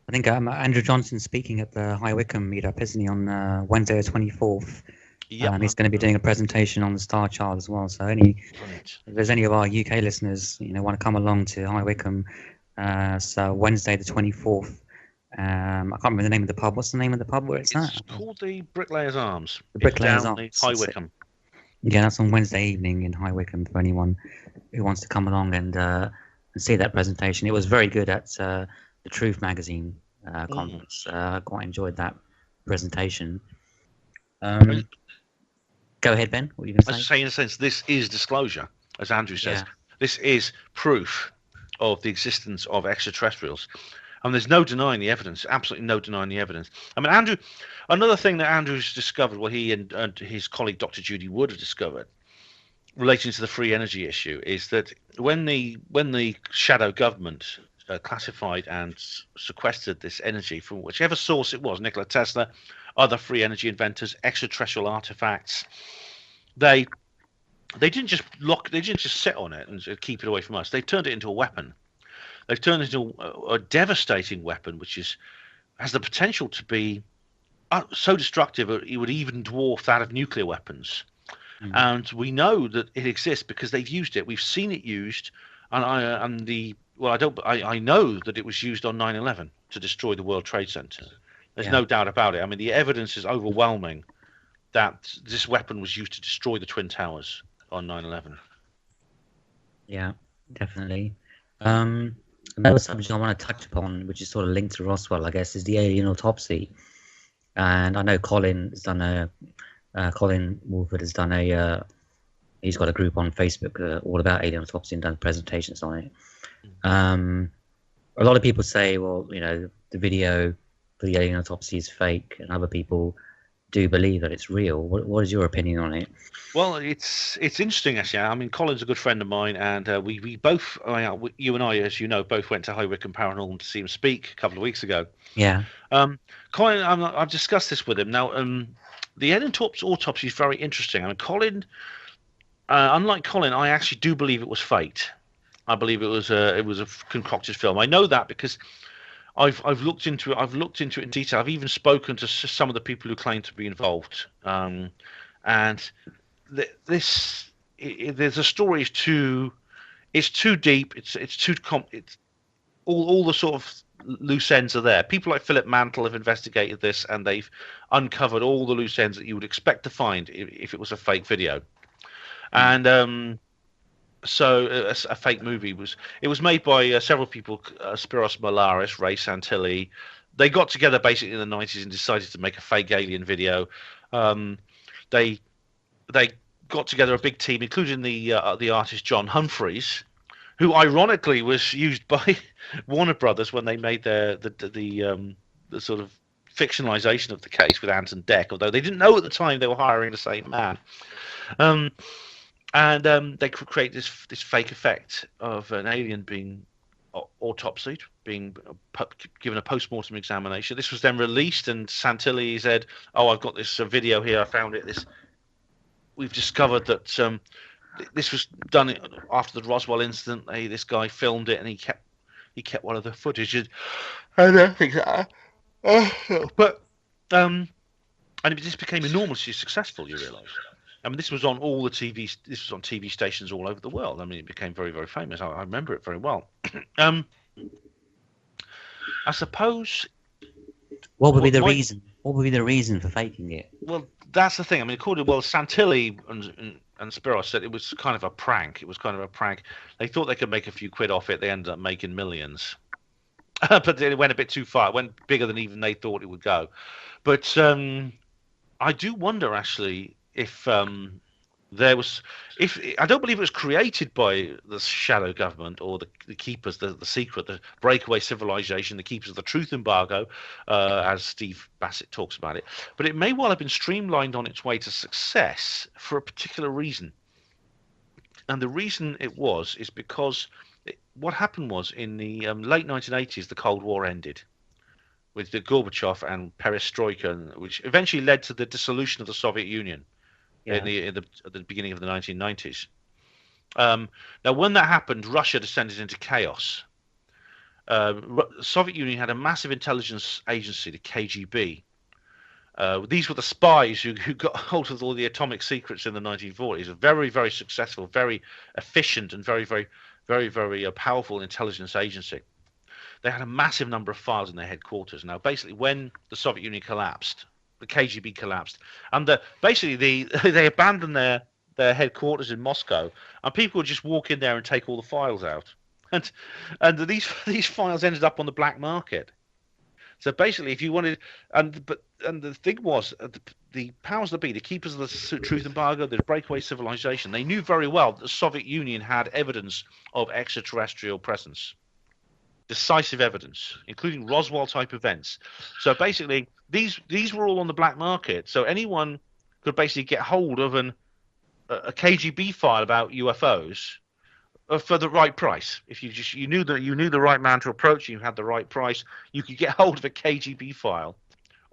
I think Andrew Johnson's speaking at the High Wycombe meetup, isn't he, on Wednesday the 24th? Yeah, he's going to be doing a presentation on the Star Child as well. So if there's any of our UK listeners, want to come along to High Wycombe, so Wednesday the 24th. I can't remember the name of the pub. What's the name of the pub? Where it's at? It's called the Bricklayers Arms. The Bricklayers Arms. Arms. High Wycombe. Yeah, that's on Wednesday evening in High Wycombe for anyone who wants to come along and see that presentation. It was very good at the Truth magazine conference. I quite enjoyed that presentation. Go ahead, Ben. What are you going to say? I was saying, in a sense, this is disclosure, as Andrew says. Yeah. This is proof of the existence of extraterrestrials. And there's no denying the evidence, absolutely no denying the evidence. I mean, another thing that Andrew's discovered, well, he and his colleague Dr. Judy Wood have discovered, relating to the free energy issue, is that when the shadow government classified and sequestered this energy from whichever source it was, Nikola Tesla, other free energy inventors, extraterrestrial artifacts, they didn't just sit on it and keep it away from us. They turned it into a weapon. They've turned it into a devastating weapon, which has the potential to be so destructive it would even dwarf that of nuclear weapons. And we know that it exists because they've used it. We've seen it used, I know that it was used on 9/11 to destroy the World Trade Center. There's no doubt about it. I mean, the evidence is overwhelming that this weapon was used to destroy the Twin Towers on 9/11. Yeah, definitely. Another subject I want to touch upon, which is sort of linked to Roswell, I guess, is the alien autopsy. And I know Colin Wolford has done he's got a group on Facebook all about alien autopsy and done presentations on it. A lot of people say, well, the video for the alien autopsy is fake, and other people do believe that it's real. What is your opinion on it? Well, it's interesting, actually. I mean, Colin's a good friend of mine, and we both, you and I, as you know, both went to High Wycombe Paranormal to see him speak a couple of weeks ago. Yeah. Colin, I've discussed this with him. Now, the alien autopsy is very interesting. I mean, Colin, unlike Colin, I actually do believe it was faked. I believe it was a concocted film. I know that because I've looked into it. I've looked into it in detail. I've even spoken to some of the people who claim to be involved. And there's a story is too. It's too deep. It's all the sort of loose ends are there. People like Philip Mantle have investigated this, and they've uncovered all the loose ends that you would expect to find if it was a fake video. And so a fake movie was made by several people, Spiros Molaris, Ray Santilli. They got together basically in the 90s and decided to make a fake alien video. They got together a big team, including the artist John Humphreys, who ironically was used by Warner Brothers when they made the sort of fictionalization of the case with Anton Deck, although they didn't know at the time they were hiring the same man. And they could create this fake effect of an alien being autopsied, being given a post-mortem examination. This was then released, and Santilli said, "Oh, I've got this video here. I found it. We've discovered that this was done after the Roswell incident. This guy filmed it, and he kept one of the footage. And things like that. But and this became enormously successful. You realise? I mean, this was on all the TV. This was on TV stations all over the world. I mean, it became very, very famous. I remember it very well. I suppose. What would be the reason? What would be the reason for faking it? Well, that's the thing. I mean, Santilli and Spiros said it was kind of a prank. It was kind of a prank. They thought they could make a few quid off it. They ended up making millions. But it went a bit too far. It went bigger than even they thought it would go. But I do wonder, actually, if there was, I don't believe it was created by the shadow government or the keepers, the secret, the breakaway civilization, the keepers of the truth embargo, as Steve Bassett talks about it. But it may well have been streamlined on its way to success for a particular reason. And the reason it is because what happened was in the late 1980s, the Cold War ended with the Gorbachev and Perestroika, which eventually led to the dissolution of the Soviet Union. Yeah. At the beginning of the 1990s. Now, when that happened, Russia descended into chaos. The Soviet Union had a massive intelligence agency, the KGB. These were the spies who got hold of all the atomic secrets in the 1940s. A very, very successful, very efficient, and very, very, very, very powerful intelligence agency. They had a massive number of files in their headquarters. Now, basically, when the Soviet Union collapsed, the KGB collapsed, and they abandoned their headquarters in Moscow, and people would just walk in there and take all the files out, and these files ended up on the black market. So basically, if you wanted, and the thing was, the powers that be, the keepers of the truth embargo, the breakaway civilization, they knew very well that the Soviet Union had evidence of extraterrestrial presence. Decisive evidence, including Roswell type events. So basically, these were all on the black market. So anyone could basically get hold of a KGB file about UFOs for the right price. If you knew the right man to approach, you had the right price, you could get hold of a KGB file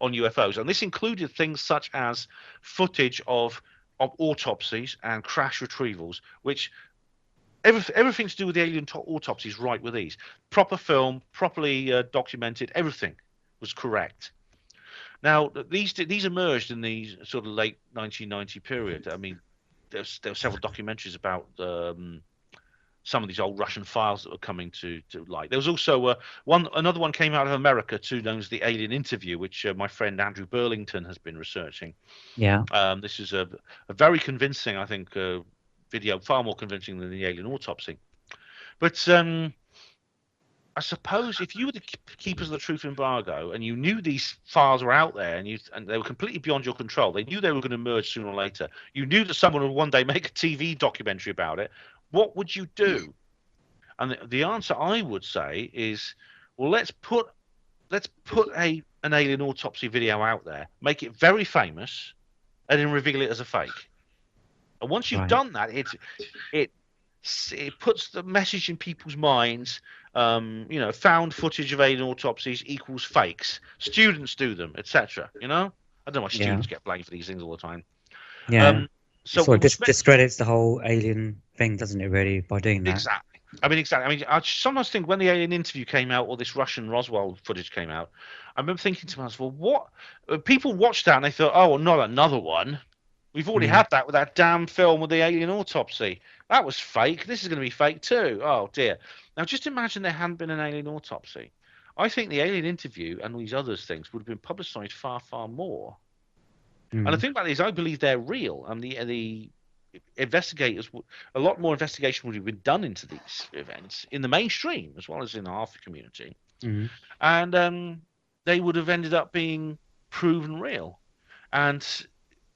on UFOs. And this included things such as footage of autopsies and crash retrievals, which everything to do with the alien autopsies right with these. Proper film, properly documented, everything was correct. Now, these emerged in the sort of late 1990 period. I mean, there were several documentaries about some of these old Russian files that were coming to light. There was also another one came out of America too, known as the Alien Interview, which my friend Andrew Burlington has been researching. Yeah. This is a very convincing, I think, video, far more convincing than the alien autopsy. But I suppose if you were the keepers of the truth embargo and you knew these files were out there and they were completely beyond your control, they knew they were going to emerge sooner or later, you knew that someone would one day make a TV documentary about it, what would you do? And the answer I would say is, well, let's put an alien autopsy video out there, make it very famous, and then reveal it as a fake. And once you've done that, it puts the message in people's minds. Found footage of alien autopsies equals fakes. Students do them, etc. I don't know why students get blamed for these things all the time. Yeah. So it discredits the whole alien thing, doesn't it? Really, by doing that. I mean, exactly. I mean, I sometimes think when the alien interview came out, or this Russian Roswell footage came out, I remember thinking to myself, well, what? People watched that and they thought, oh, well, not another one. We've already had that with that damn film with the alien autopsy. That was fake. This is going to be fake too. Oh, dear. Now, just imagine there hadn't been an alien autopsy. I think the alien interview and these other things would have been publicized far, far more. And the thing about it is, I believe they're real. And the investigators, a lot more investigation would have been done into these events in the mainstream as well as in the Arthur community. And they would have ended up being proven real. And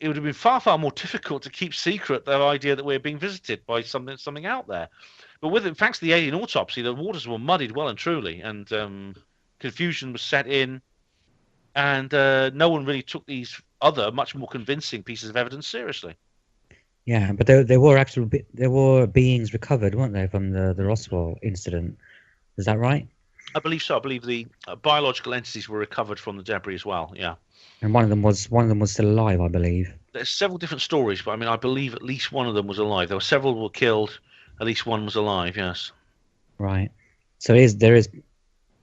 it would have been far, far more difficult to keep secret the idea that we're being visited by something out there. But with it, thanks to the alien autopsy, the waters were muddied well and truly, and confusion was set in, and no one really took these other, much more convincing pieces of evidence seriously. Yeah, but there were beings recovered, weren't there, from the Roswell incident? Is that right? I believe so. I believe the biological entities were recovered from the debris as well. Yeah. And one of them was still alive, I believe. There's several different stories, but I mean, I believe at least one of them was alive. There were several who were killed. At least one was alive. Yes. Right. So there is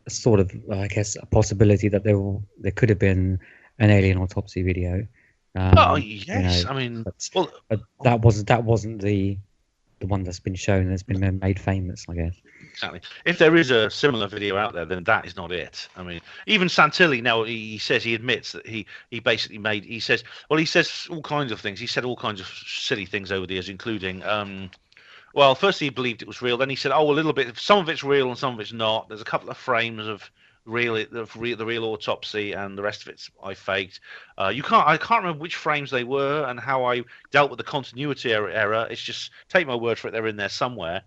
a sort of, I guess, a possibility that there could have been an alien autopsy video. Oh yes, I mean, but that wasn't the one that's been shown. That's been made famous, I guess. Exactly. If there is a similar video out there, then that is not it. I mean, even Santilli now he says, he admits that he basically made. He says all kinds of things. He said all kinds of silly things over the years, including. Well, first he believed it was real. Then he said, "Oh, a little bit. Some of it's real and some of it's not." There's a couple of frames of the real autopsy, and the rest of it's I faked. I can't remember which frames they were and how I dealt with the continuity error. It's just take my word for it, they're in there somewhere.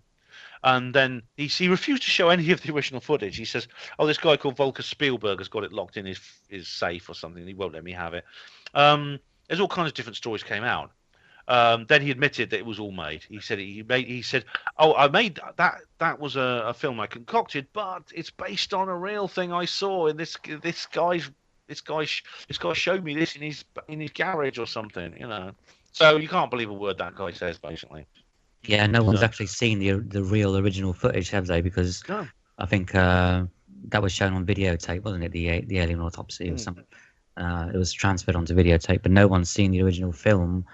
And then he refused to show any of the original footage. He says, "Oh, this guy called Volker Spielberg has got it locked in his safe or something. He won't let me have it." There's all kinds of different stories came out. Then he admitted that it was all made. He said, "Oh, I made that. That was a film I concocted, but it's based on a real thing I saw. And this guy showed me this in his garage or something, you know." So you can't believe a word that guy says, basically. Yeah, no one's actually seen the real original footage, have they? Because no. I think that was shown on videotape, wasn't it? The alien autopsy or something. It was transferred onto videotape, but no one's seen the original film.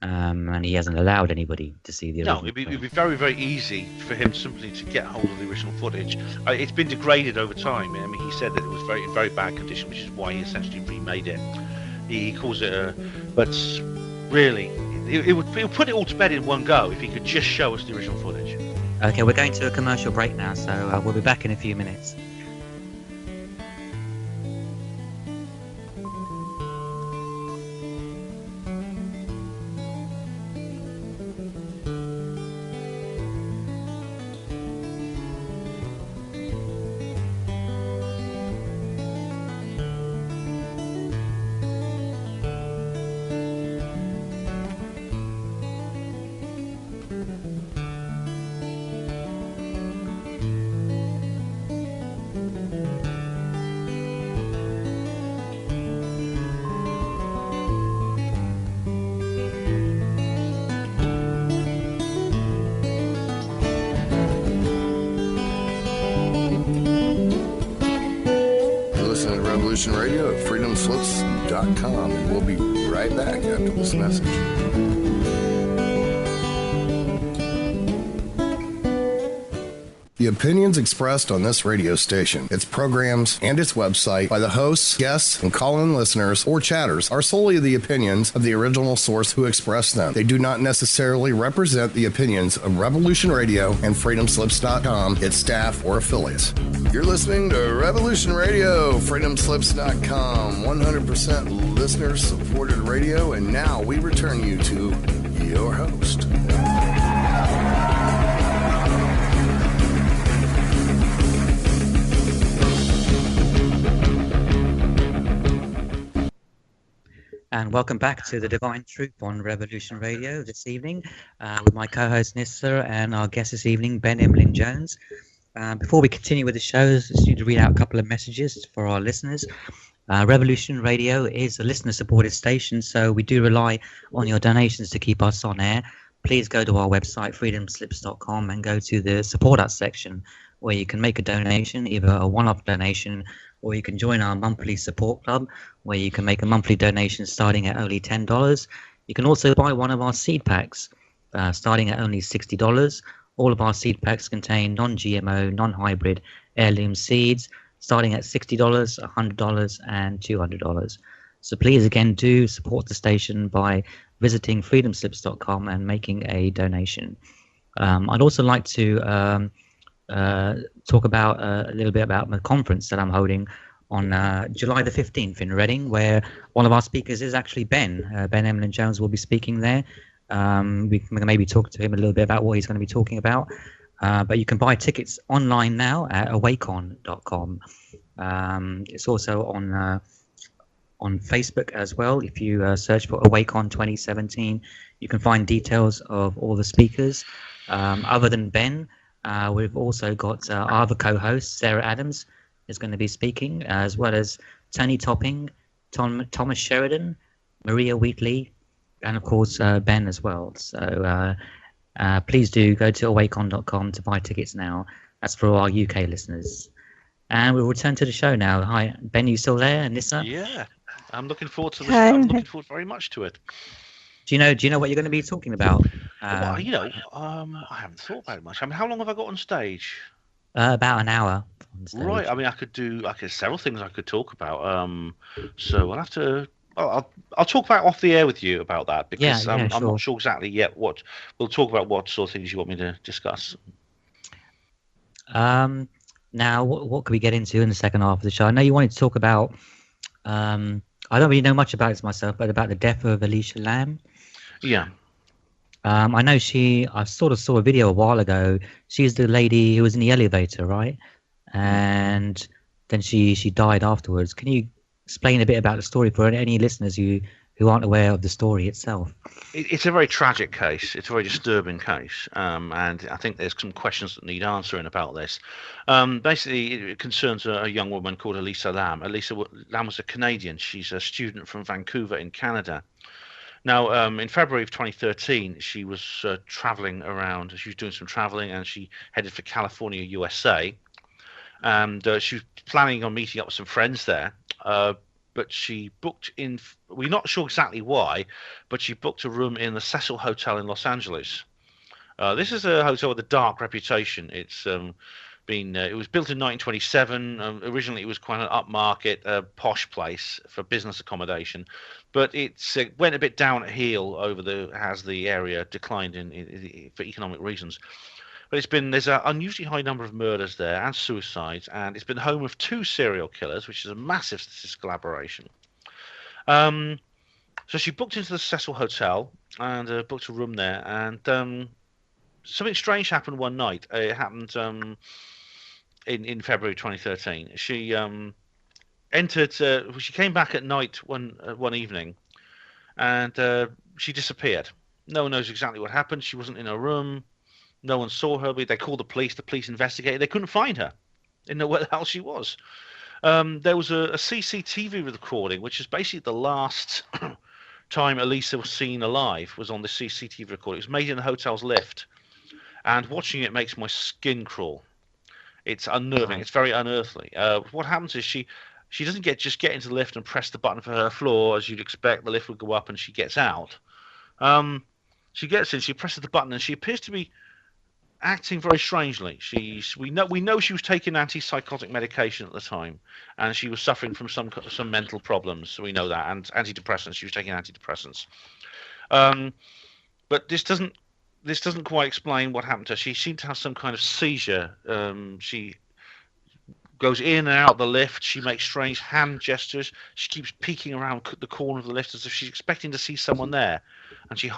And he hasn't allowed anybody to see the original. No, it'd be very, very easy for him simply to get hold of the original footage. It's been degraded over time. I mean, he said that it was very, very bad condition, which is why he essentially remade it. He calls it but really, it would put it all to bed in one go if he could just show us the original footage. Okay, we're going to a commercial break now, so we'll be back in a few minutes. Radio at freedomslips.com, and we'll be right back after this message. The opinions expressed on this radio station, its programs, and its website by the hosts, guests, and call-in listeners or chatters are solely the opinions of the original source who expressed them. They do not necessarily represent the opinions of Revolution Radio and freedomslips.com, its staff, or affiliates. You're listening to Revolution Radio, freedomslips.com, 100% listener-supported radio, and now we return you to your host. And welcome back to The Divine Truth on Revolution Radio this evening with my co-host Nyssa and our guest this evening, Ben Emlyn Jones. Before we continue with the show, I just need to read out a couple of messages for our listeners. Revolution Radio is a listener-supported station, so we do rely on your donations to keep us on air. please go to our website, freedomslips.com, and go to the Support Us section, where you can make a donation, either a one-off donation, or you can join our monthly support club, where you can make a monthly donation starting at only $10. You can also buy one of our seed packs, starting at only $60. All of our seed packs contain non-GMO, non-hybrid heirloom seeds, starting at $60, $100, and $200. So please, again, do support the station by visiting freedomslips.com and making a donation. I'd also like to talk about a little bit about the conference that I'm holding on July the 15th in Reading, where one of our speakers is actually Ben. Ben Emlyn Jones will be speaking there. We can maybe talk to him a little bit about what he's going to be talking about. But you can buy tickets online now at awakon.com. It's also on Facebook as well. If you search for Awakon 2017, you can find details of all the speakers. Other than Ben, we've also got our other co-host, Sarah Adams, is going to be speaking, as well as Tony Topping, Thomas Sheridan, Maria Wheatley, and of course Ben as well. So please do go to awakon.com to buy tickets now. That's for our UK listeners. And we'll return to the show now. Hi, Ben, you still there? And Nyssa? Yeah, I'm looking forward to this. I'm looking forward very much to it. Do you know what you're going to be talking about? Well, I haven't thought about it much. I mean, how long have I got on stage? About an hour. Right. I mean, I could several things I could talk about. So I'll have to. I'll talk about off the air with you about that, because sure. I'm not sure exactly yet what we'll talk about. What sort of things you want me to discuss? Now, what could we get into in the second half of the show? I know you wanted to talk about. I don't really know much about it myself, but about the death of Elisa Lam. Yeah. I know I sort of saw a video a while ago. She's the lady who was in the elevator, right? And then she died afterwards. Can you explain a bit about the story for any listeners who aren't aware of the story itself? It's a very tragic case. It's a very disturbing case, and I think there's some questions that need answering about this. Basically, it concerns a young woman called Elisa Lam. Elisa Lam was a Canadian. She's a student from Vancouver in Canada. Now, in February of 2013, she was traveling around. She was doing some traveling, and she headed for California, USA. And she was planning on meeting up with some friends there. But she booked in. We're not sure exactly why, but she booked a room in the Cecil Hotel in Los Angeles. This is a hotel with a dark reputation. It's it was built in 1927. Originally, it was quite an upmarket, posh place for business accommodation, but it went a bit down at heel as the area declined for economic reasons. But there's an unusually high number of murders there and suicides, and it's been home of 2 serial killers, which is a massive statistical aberration. So she booked into the Cecil Hotel and booked a room there, and something strange happened one night. It happened in February 2013. She entered. She came back at night one evening, and she disappeared. No one knows exactly what happened. She wasn't in her room. No one saw her. They called the police. The police investigated. They couldn't find her. They didn't know where the hell she was. There was a CCTV recording, which is basically the last time Elisa was seen alive, was on the CCTV recording. It was made in the hotel's lift. And watching it makes my skin crawl. It's unnerving. It's very unearthly. What happens is she doesn't just get into the lift and press the button for her floor, as you'd expect. The lift would go up and she gets out. She gets in, she presses the button, and she appears to be acting very strangely. We know she was taking antipsychotic medication at the time, and she was suffering from some mental problems. So we know that, and antidepressants. She was taking antidepressants. But this doesn't quite explain what happened to her. She seemed to have some kind of seizure. She goes in and out the lift. She makes strange hand gestures. She keeps peeking around the corner of the lift as if she's expecting to see someone there, and she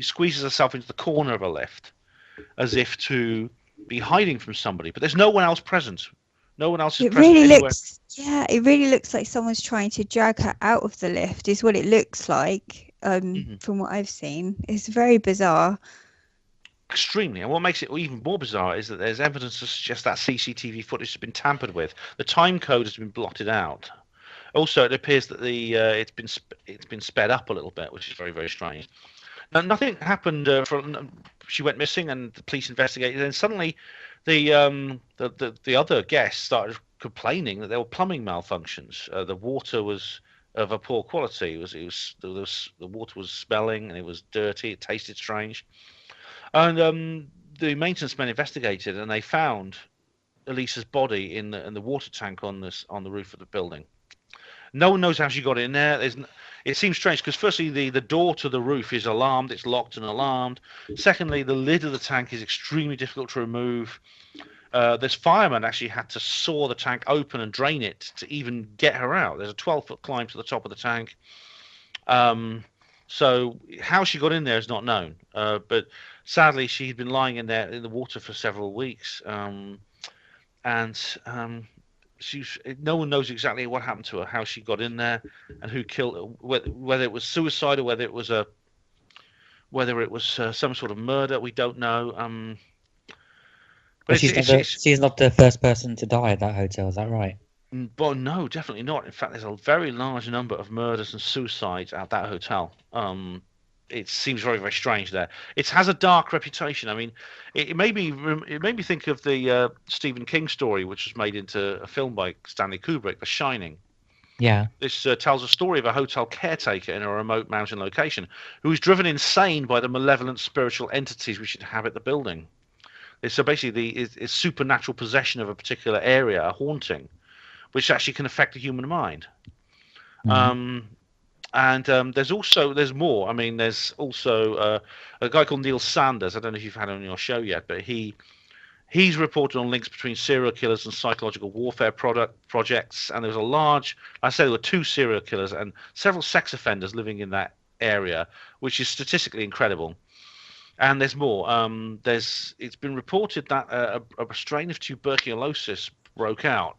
squeezes herself into the corner of a lift, as if to be hiding from somebody, but there's no one else present. No one else is present anywhere. It really looks like someone's trying to drag her out of the lift, is what it looks like, from what I've seen. It's very bizarre. Extremely. And what makes it even more bizarre is that there's evidence to suggest that CCTV footage has been tampered with. The time code has been blotted out. Also, it appears that it's been sped up a little bit, which is very, very strange. Now, nothing happened. She went missing, and the police investigated. And suddenly, the other guests started complaining that there were plumbing malfunctions. The water was of a poor quality. The water was smelling, and it was dirty. It tasted strange. And the maintenance men investigated, and they found Elisa's body in the water tank on the roof of the building. No one knows how she got in there. It seems strange because firstly, the door to the roof is alarmed. It's locked and alarmed. Secondly, the lid of the tank is extremely difficult to remove. This fireman actually had to saw the tank open and drain it to even get her out. There's a 12-foot climb to the top of the tank. So how she got in there is not known. But sadly, she'd been lying in there in the water for several weeks. No one knows exactly what happened to her, how she got in there, and who killed her. Whether it was suicide or whether it was some sort of murder, we don't know. But she's not the first person to die at that hotel. Is that right? But no, definitely not. In fact, there's a very large number of murders and suicides at that hotel. It seems very, very strange there. It has a dark reputation. I mean, it made me think of the Stephen King story, which was made into a film by Stanley Kubrick, The Shining. Yeah. This tells a story of a hotel caretaker in a remote mountain location who was driven insane by the malevolent spiritual entities which inhabit the building. So basically, it's supernatural possession of a particular area, a haunting, which actually can affect the human mind. Mm-hmm. And there's more. I mean, there's also a guy called Neil Sanders. I don't know if you've had him on your show yet, but he's reported on links between serial killers and psychological warfare projects. And there were 2 serial killers and several sex offenders living in that area, which is statistically incredible. And there's more. It's been reported that a strain of tuberculosis broke out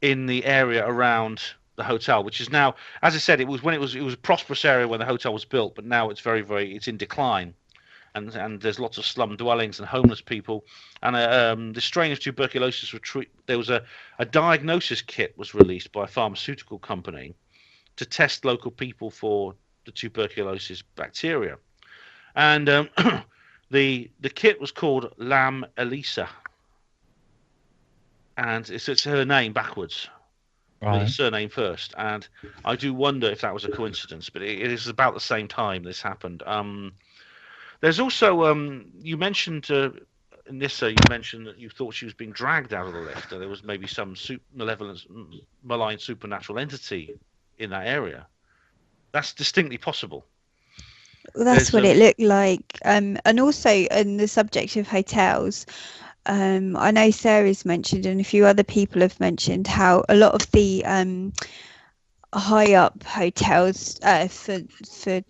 in the area around the hotel, which is now, as I said, it was a prosperous area when the hotel was built, but now it's it's in decline, and there's lots of slum dwellings and homeless people, and the strain of tuberculosis there was a diagnosis kit was released by a pharmaceutical company to test local people for the tuberculosis bacteria, and the kit was called Lam Elisa, and it's her name backwards. Right. With a surname first, and I do wonder if that was a coincidence, but it is about the same time this happened. There's also you mentioned Nyssa. You mentioned that you thought she was being dragged out of the lift, and there was maybe some malign supernatural entity in that area. That's distinctly possible. Well, that's what it looked like, and also in the subject of hotels. I know Sarah's mentioned, and a few other people have mentioned, how a lot of the high up hotels for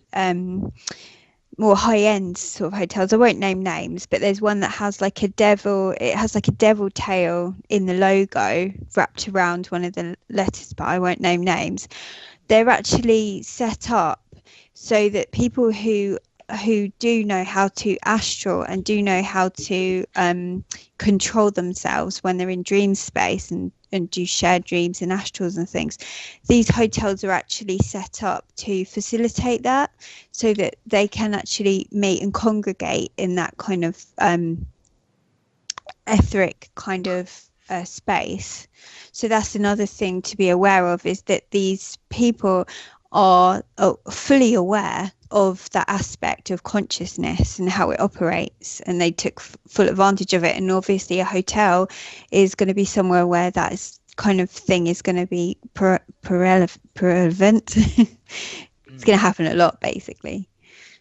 more high end sort of hotels, I won't name names, but there's one that has like a devil. It has like a devil tail in the logo wrapped around one of the letters, but I won't name names. They're actually set up so that people who do know how to astral and do know how to control themselves when they're in dream space and do shared dreams and astrals and things, these hotels are actually set up to facilitate that, so that they can actually meet and congregate in that kind of etheric kind of space. So that's another thing to be aware of, is that these people are fully aware of that aspect of consciousness and how it operates, and they took full advantage of it. And obviously a hotel is going to be somewhere where that is kind of thing is going to be prevalent. It's going to happen a lot, basically.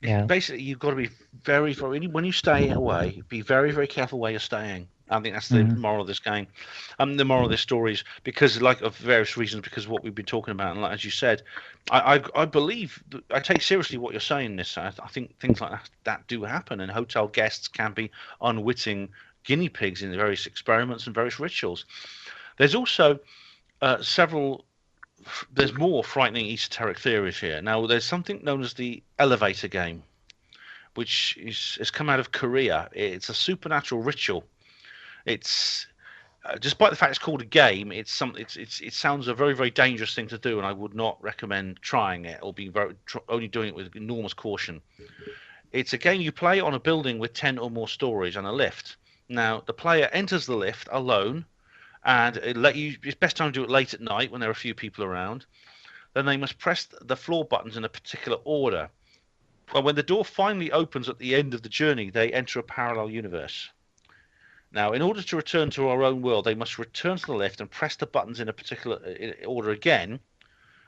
Yeah. Basically, you've got to be very, very, when you stay away, be very, very careful where you're staying. I think that's the moral of this game. The moral of this story is because, like, of various reasons, because of what we've been talking about, and like, as you said, I believe, I take seriously what you're saying. This, I think things like that do happen, and hotel guests can be unwitting guinea pigs in various experiments and various rituals. There's also there's more frightening esoteric theories here. Now, there's something known as the elevator game, which has come out of Korea. It's a supernatural ritual. It's despite the fact it's called a game, it sounds a very, very dangerous thing to do, and I would not recommend trying it or only doing it with enormous caution. It's a game you play on a building with 10 or more stories and a lift. Now, the player enters the lift alone, and it's best time to do it late at night when there are a few people around. Then they must press the floor buttons in a particular order. Well, when the door finally opens at the end of the journey, they enter a parallel universe. Now, in order to return to our own world, they must return to the lift and press the buttons in a particular order again.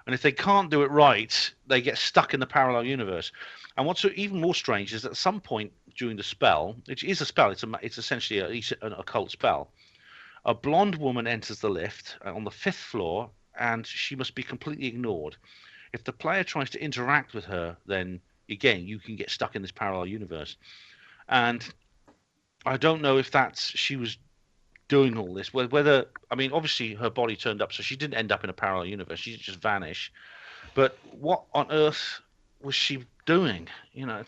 And if they can't do it right, they get stuck in the parallel universe. And what's even more strange is that at some point during the spell, which is a spell, it's essentially an occult spell, a blonde woman enters the lift on the 5th floor, and she must be completely ignored. If the player tries to interact with her, then again, you can get stuck in this parallel universe. And I don't know if she was doing all this, whether, I mean, obviously her body turned up, so she didn't end up in a parallel universe. She just vanished. But what on earth was she doing? You know,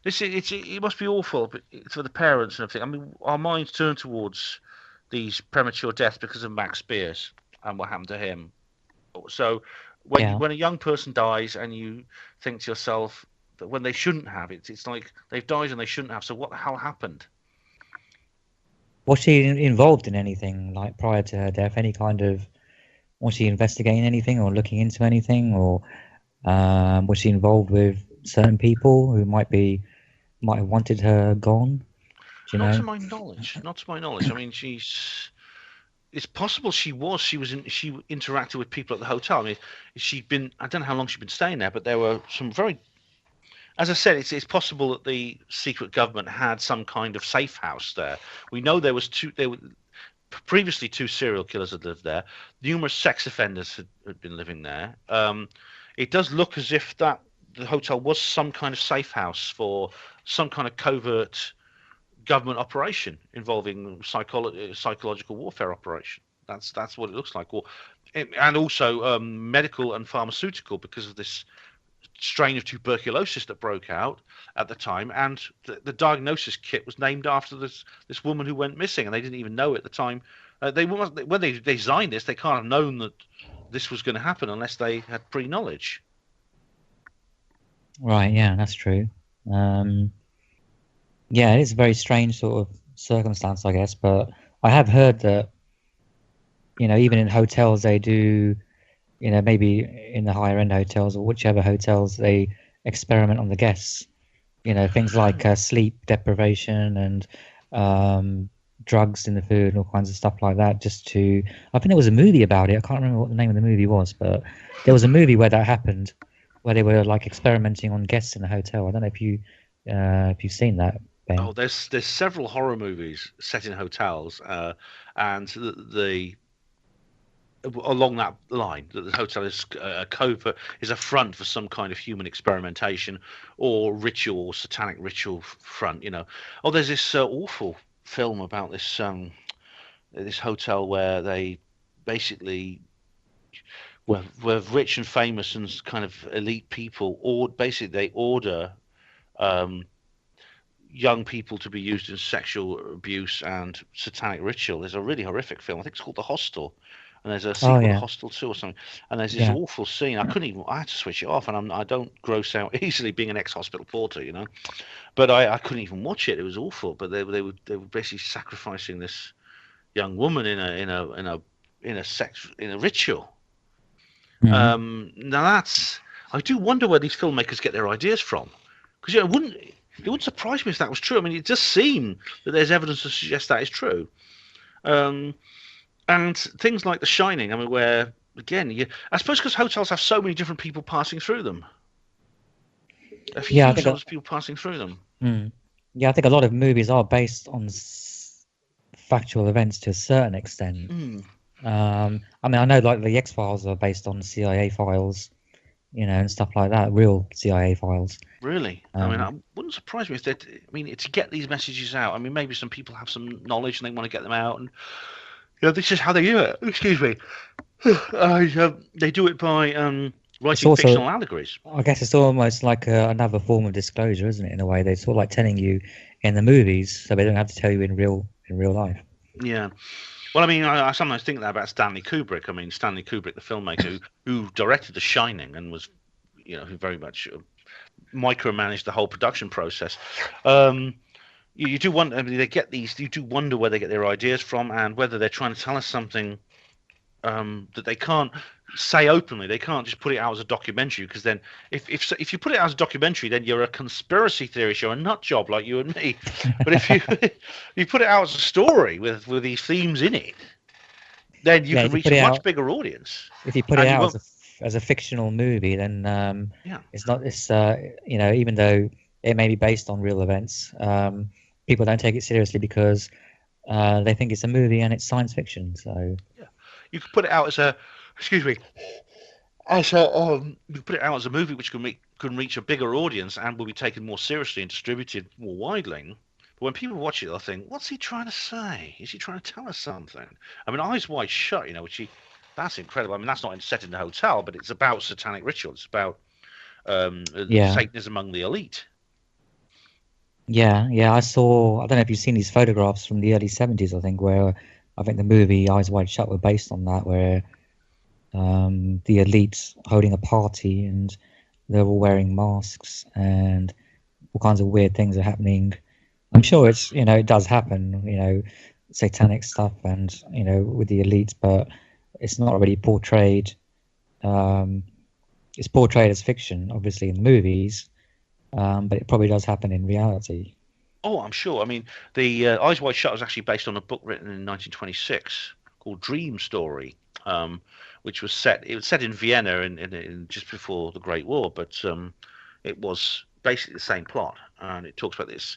it must be awful for the parents and everything. I mean, our minds turn towards these premature deaths because of Max Spears and what happened to him. So when a young person dies and you think to yourself that when they shouldn't have, it's like they've died and they shouldn't have. So what the hell happened? Was she involved in anything like prior to her death? Was she investigating anything or looking into anything, or was she involved with certain people who might have wanted her gone? Not to my knowledge. I mean, it's possible she interacted with people at the hotel. I mean, I don't know how long she'd been staying there, but there were some very, as I said, it's possible that the secret government had some kind of safe house there. We know there were previously 2 serial killers had lived there. Numerous sex offenders had been living there. It does look as if the hotel was some kind of safe house for some kind of covert government operation involving psychological warfare operation. That's what it looks like. And also medical and pharmaceutical, because of this strain of tuberculosis that broke out at the time, and the diagnosis kit was named after this woman who went missing, and they didn't even know at the time. When they designed this, they can't have known that this was going to happen unless they had pre-knowledge. Right, yeah, that's true. Yeah, it is a very strange sort of circumstance, I guess, but I have heard that, even in hotels they do, maybe in the higher end hotels or whichever hotels, they experiment on the guests, things like sleep deprivation and drugs in the food and all kinds of stuff like that, I think there was a movie about it. I can't remember what the name of the movie was, but there was a movie where that happened, where they were like experimenting on guests in a hotel. I don't know if you've seen that, Ben. Oh, there's several horror movies set in hotels, and along that line, that the hotel is a front for some kind of human experimentation or ritual or satanic ritual front. Oh, there's this awful film about this hotel where they basically were rich and famous and kind of elite people, or basically they order young people to be used in sexual abuse and satanic ritual. There's a really horrific film. I think it's called The Hostel. And there's a sequel to Hostel 2 or something. And there's this awful scene. I had to switch it off, and I don't gross out easily, being an ex-hospital porter, But I couldn't even watch it. It was awful. But they were basically sacrificing this young woman in a ritual. Mm-hmm. Now I do wonder where these filmmakers get their ideas from, because it wouldn't surprise me if that was true. I mean, it does seem that there's evidence to suggest that is true. And things like The Shining, I mean, where, again, I suppose because hotels have so many different people passing through them. A few people passing through them. Yeah, I think a lot of movies are based on factual events to a certain extent. I mean, I know like the X-Files are based on CIA files, and stuff like that, real CIA files. Really? I mean, it wouldn't surprise me if to get these messages out, I mean, maybe some people have some knowledge and they want to get them out, and this is how they do it. Excuse me. They do it by writing fictional allegories. I guess it's almost like another form of disclosure, isn't it? In a way, they're sort of like telling you in the movies, so they don't have to tell you in real life. Yeah. Well, I mean, I sometimes think that about Stanley Kubrick. I mean, Stanley Kubrick, the filmmaker who directed The Shining and was, who very much micromanage the whole production process. You do wonder. I mean, they get these. You do wonder where they get their ideas from, and whether they're trying to tell us something that they can't say openly. They can't just put it out as a documentary, because then if you put it out as a documentary, then you're a conspiracy theorist, you're a nut job like you and me. But if you put it out as a story with these themes in it, then you can reach a much bigger audience. If you put it out as a fictional movie, then it's not this. Even though it may be based on real events, people don't take it seriously because they think it's a movie and it's science fiction. So you could put it out as a, you put it out as a movie which can reach a bigger audience and will be taken more seriously and distributed more widely. But when people watch it, they'll think, "What's he trying to say? Is he trying to tell us something?" I mean, Eyes Wide Shut, that's incredible. I mean, that's not set in the hotel, but it's about satanic ritual. It's about Satanism among the elite. Yeah, I don't know if you've seen these photographs from the early 70s, I think, where I think the movie Eyes Wide Shut were based on that, where the elites holding a party and they're all wearing masks and all kinds of weird things are happening. I'm sure it's, it does happen, satanic stuff and, with the elites, but it's not really portrayed. It's portrayed as fiction, obviously, in the movies, but it probably does happen in reality. Oh, I'm sure. I mean, the Eyes Wide Shut was actually based on a book written in 1926 called Dream Story, which was set in Vienna in just before the Great War, but it was basically the same plot, and it talks about this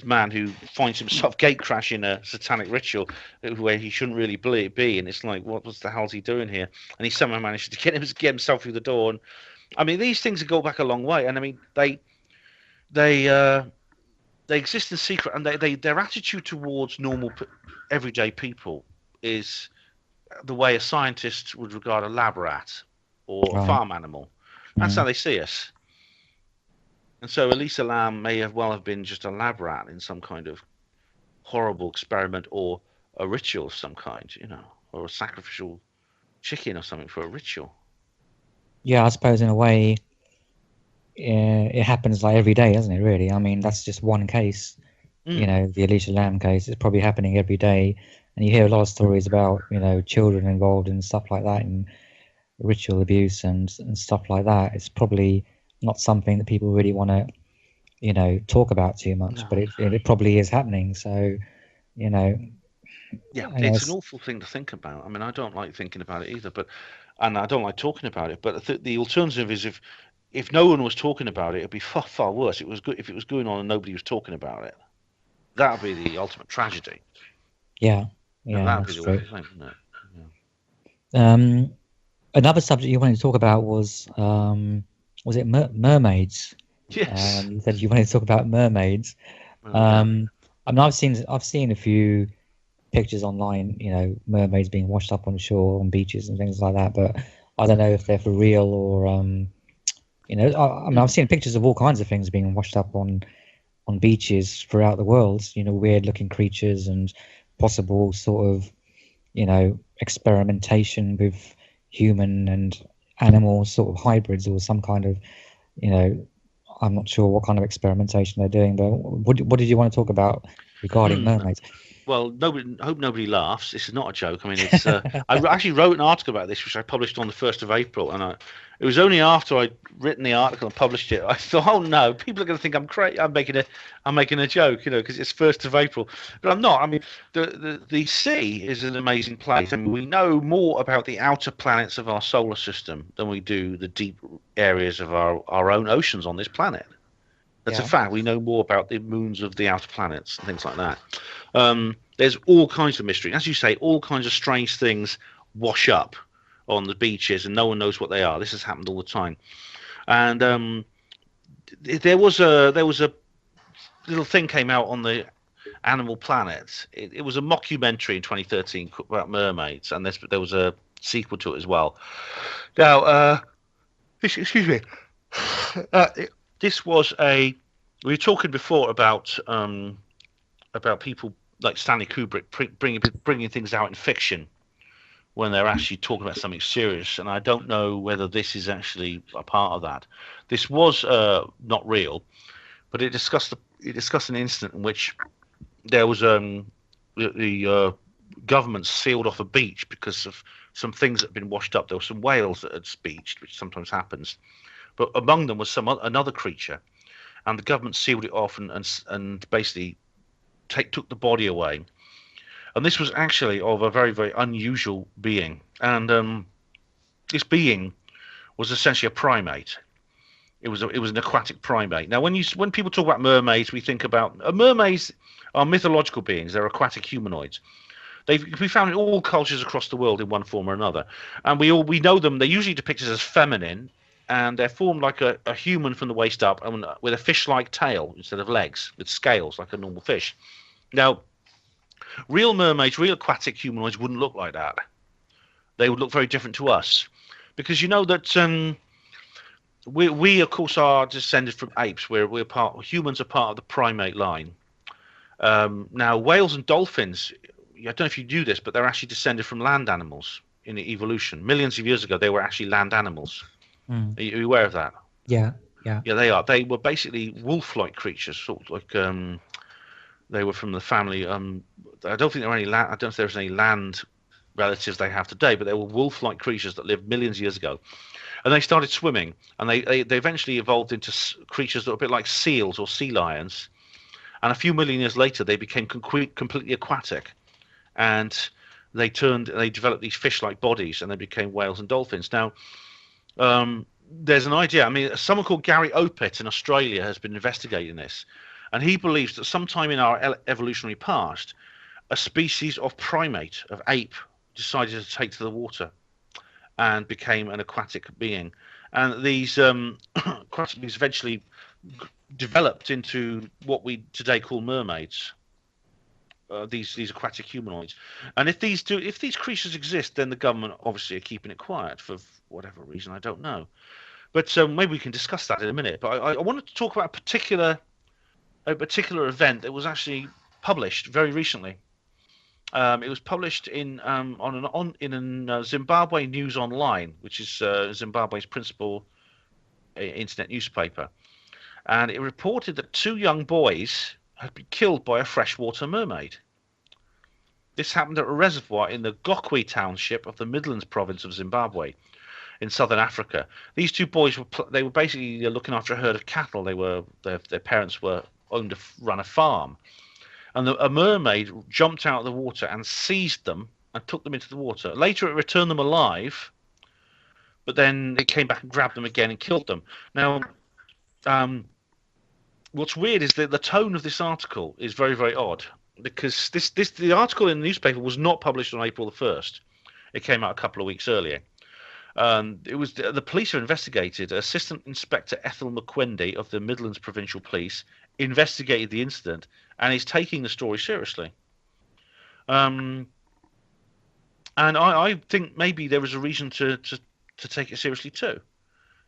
man who finds himself gate crashing a satanic ritual where he shouldn't really be, and it's like, what the hell's he doing here? And he somehow managed to get himself through the door. And I mean, these things go back a long way, and I mean, they exist in secret, and their attitude towards normal everyday people is the way a scientist would regard a lab rat or a farm animal. That's how they see us. And so Elisa Lam may have been just a lab rat in some kind of horrible experiment or a ritual of some kind, or a sacrificial chicken or something for a ritual. Yeah, I suppose in a way it happens like every day, doesn't it, really? I mean, that's just one case, the Elisa Lam case. It's probably happening every day. And you hear a lot of stories about, children involved and stuff like that, and ritual abuse and stuff like that. It's probably not something that people really want to, talk about too much, but it probably is happening. So, Yeah, it's an awful thing to think about. I mean, I don't like thinking about it either, and I don't like talking about it. But the alternative is if no one was talking about it, it'd be far, far worse. It was good if it was going on and nobody was talking about it. That would be the ultimate tragedy. Yeah, that would be the awful thing, wouldn't it? Yeah. Another subject you wanted to talk about was it mermaids? Yes. You said you wanted to talk about mermaids. I mean, I've seen a few pictures online, mermaids being washed up on shore, on beaches and things like that, but I don't know if they're for real or I mean, I've seen pictures of all kinds of things being washed up on beaches throughout the world, weird looking creatures and possible sort of, experimentation with human and animal sort of hybrids or some kind of, I'm not sure what kind of experimentation they're doing, but what did you want to talk about regarding mermaids? Well, I hope nobody laughs. This is not a joke. I mean, it's. I actually wrote an article about this, which I published on the 1st of April, and it was only after I'd written the article and published it, I thought, oh no, people are going to think I'm crazy. I'm making a joke, because it's 1st of April, but I'm not. I mean, the sea is an amazing place, and we know more about the outer planets of our solar system than we do the deep areas of our own oceans on this planet. That's a fact. We know more about the moons of the outer planets and things like that. There's all kinds of mystery. As you say, all kinds of strange things wash up on the beaches and no one knows what they are. This has happened all the time. And there was a little thing came out on the Animal Planet. It was a mockumentary in 2013 about mermaids, and there was a sequel to it as well. Now, excuse me. This was we were talking before about people like Stanley Kubrick bringing things out in fiction, when they're actually talking about something serious. And I don't know whether this is actually a part of that. This was not real, but it discussed an incident in which there was the government sealed off a beach because of some things that had been washed up. There were some whales that had beached, which sometimes happens, but among them was another creature, and the government sealed it off and basically took the body away. And this was actually of a very, very unusual being, and this being was essentially a primate. It was an aquatic primate. Now, when people talk about mermaids, we think about mermaids are mythological beings. They're aquatic humanoids. We found in all cultures across the world in one form or another, and we know them. They're usually depicted as feminine, and they're formed like a human from the waist up, and with a fish-like tail instead of legs, with scales like a normal fish. Now, real mermaids, real aquatic humanoids wouldn't look like that. They would look very different to us, because you know that we of course are descended from apes. Humans are part of the primate line. Now, whales and dolphins, I don't know if you knew this, but they're actually descended from land animals in the evolution. Millions of years ago, they were actually land animals. Are you aware of that? Yeah, they are. They were basically wolf-like creatures, sort of like they were from the family. I don't think there were any land. I don't know if there's any land relatives they have today, but they were wolf-like creatures that lived millions of years ago, and they started swimming, and they eventually evolved into creatures that were a bit like seals or sea lions, and a few million years later they became completely aquatic, and they developed these fish-like bodies, and they became whales and dolphins. Now, there's an idea. I mean, someone called Gary Opit in Australia has been investigating this, and he believes that sometime in our evolutionary past, a species of primate, of ape, decided to take to the water and became an aquatic being. And these aquatic beings eventually developed into what we today call mermaids. These aquatic humanoids. And if these creatures exist, then the government obviously are keeping it quiet for whatever reason, I don't know. But maybe we can discuss that in a minute. But I wanted to talk about a particular event that was actually published very recently. It was published in Zimbabwe News Online, which is Zimbabwe's principal internet newspaper, and it reported that 2 young boys had been killed by a freshwater mermaid. This happened at a reservoir in the Gokwe township of the Midlands province of Zimbabwe, in southern Africa. These 2 boys were basically looking after a herd of cattle. Their parents run a farm. And a mermaid jumped out of the water and seized them and took them into the water. Later, it returned them alive, but then it came back and grabbed them again and killed them. Now, what's weird is that the tone of this article is very, very odd, because the article in the newspaper was not published on April the 1st. It came out a couple of weeks earlier. It was the police are investigated. Assistant Inspector Ethel McQuendy of the Midlands Provincial Police investigated the incident and is taking the story seriously. And I think maybe there is a reason to take it seriously too.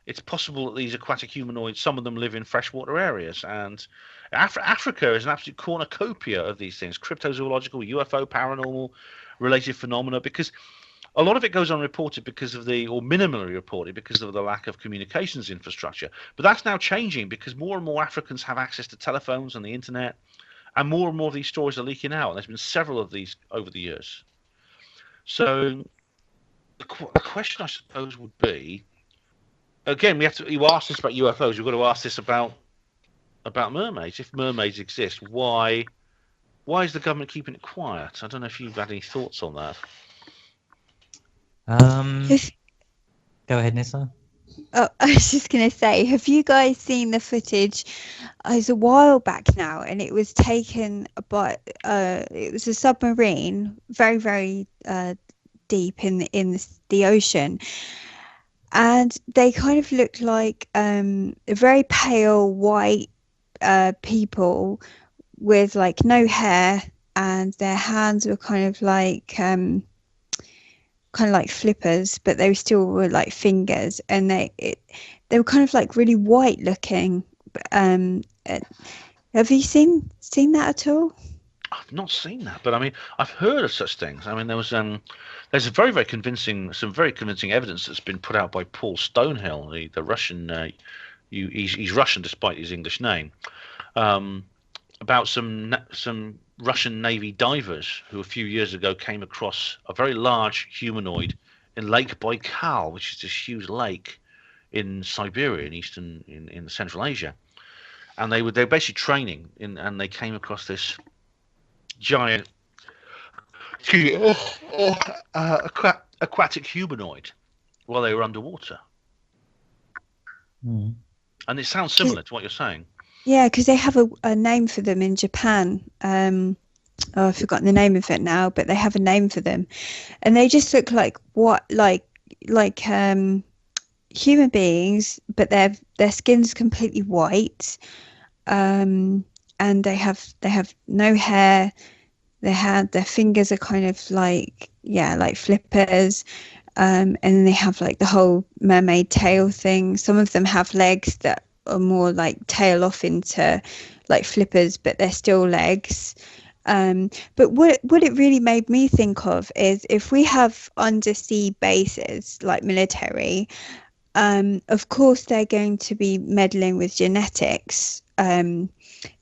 It's possible that these aquatic humanoids, some of them live in freshwater areas, and Africa is an absolute cornucopia of these things: cryptozoological, UFO, paranormal related phenomena, because a lot of it goes unreported or minimally reported because of the lack of communications infrastructure. But that's now changing, because more and more Africans have access to telephones and the internet, and more of these stories are leaking out. And there's been several of these over the years. So the question, I suppose, would be, again, you asked this about UFOs, you've got to ask this about mermaids. If mermaids exist, why is the government keeping it quiet? I don't know if you've had any thoughts on that. Go ahead, Nyssa. Oh, I was just going to say, have you guys seen the footage? It was a while back now, and it was taken by it was a submarine, very, very deep in the ocean, and they kind of looked like very pale white people with like no hair, and their hands were kind of like flippers, but they still were like fingers, and they were kind of like really white looking. Have you seen that at all? I've not seen that, but I mean, I've heard of such things. I mean, there's a very, very convincing evidence that's been put out by Paul Stonehill, the Russian. He's Russian despite his English name. About some Russian Navy divers who a few years ago came across a very large humanoid in Lake Baikal, which is this huge lake in Siberia, in Central Asia, and they were basically training and they came across this giant aquatic humanoid while they were underwater. And it sounds similar to what you're saying. Yeah, because they have a name for them in Japan. I've forgotten the name of it now, but they have a name for them, and they just look like human beings, but their skin's completely white, and they have no hair. Their fingers are kind of like flippers, and then they have like the whole mermaid tail thing. Some of them have legs that are more like tail off into like flippers, but they're still legs. But what it really made me think of is if we have undersea bases like military, of course they're going to be meddling with genetics,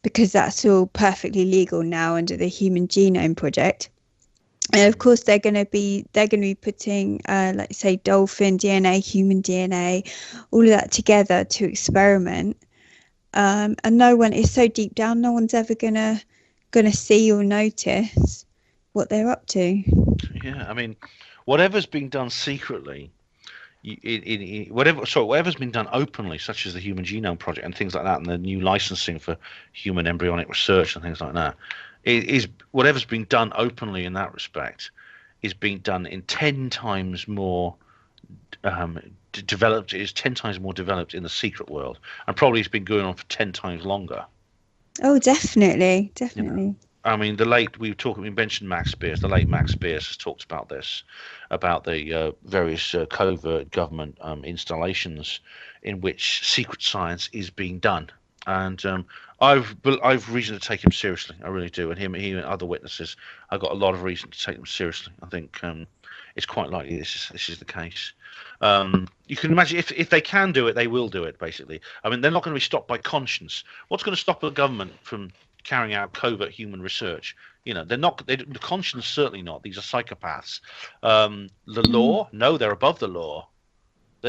because that's all perfectly legal now under the Human Genome Project. And of course they're going to be putting like say dolphin DNA, human DNA, all of that together to experiment. And no one is so deep down, no one's ever gonna see or notice what they're up to. Yeah, I mean, whatever's being done secretly, whatever's been done openly, such as the Human Genome Project and things like that, and the new licensing for human embryonic research and things like that, is whatever's being done openly in that respect is being done in 10 times more developed. It is 10 times more developed in the secret world, and probably it's been going on for 10 times longer. Oh, definitely. You know? I mean, we mentioned Max Beers. The late Max Beers has talked about this, about the various covert government installations in which secret science is being done. And I've reason to take him seriously. I really do. And he and other witnesses, I've got a lot of reason to take them seriously. I think it's quite likely this is the case. You can imagine if they can do it, they will do it. Basically, I mean, they're not going to be stopped by conscience. What's going to stop the government from carrying out covert human research? You know, they're not. The conscience certainly not. These are psychopaths. The law? No, they're above the law.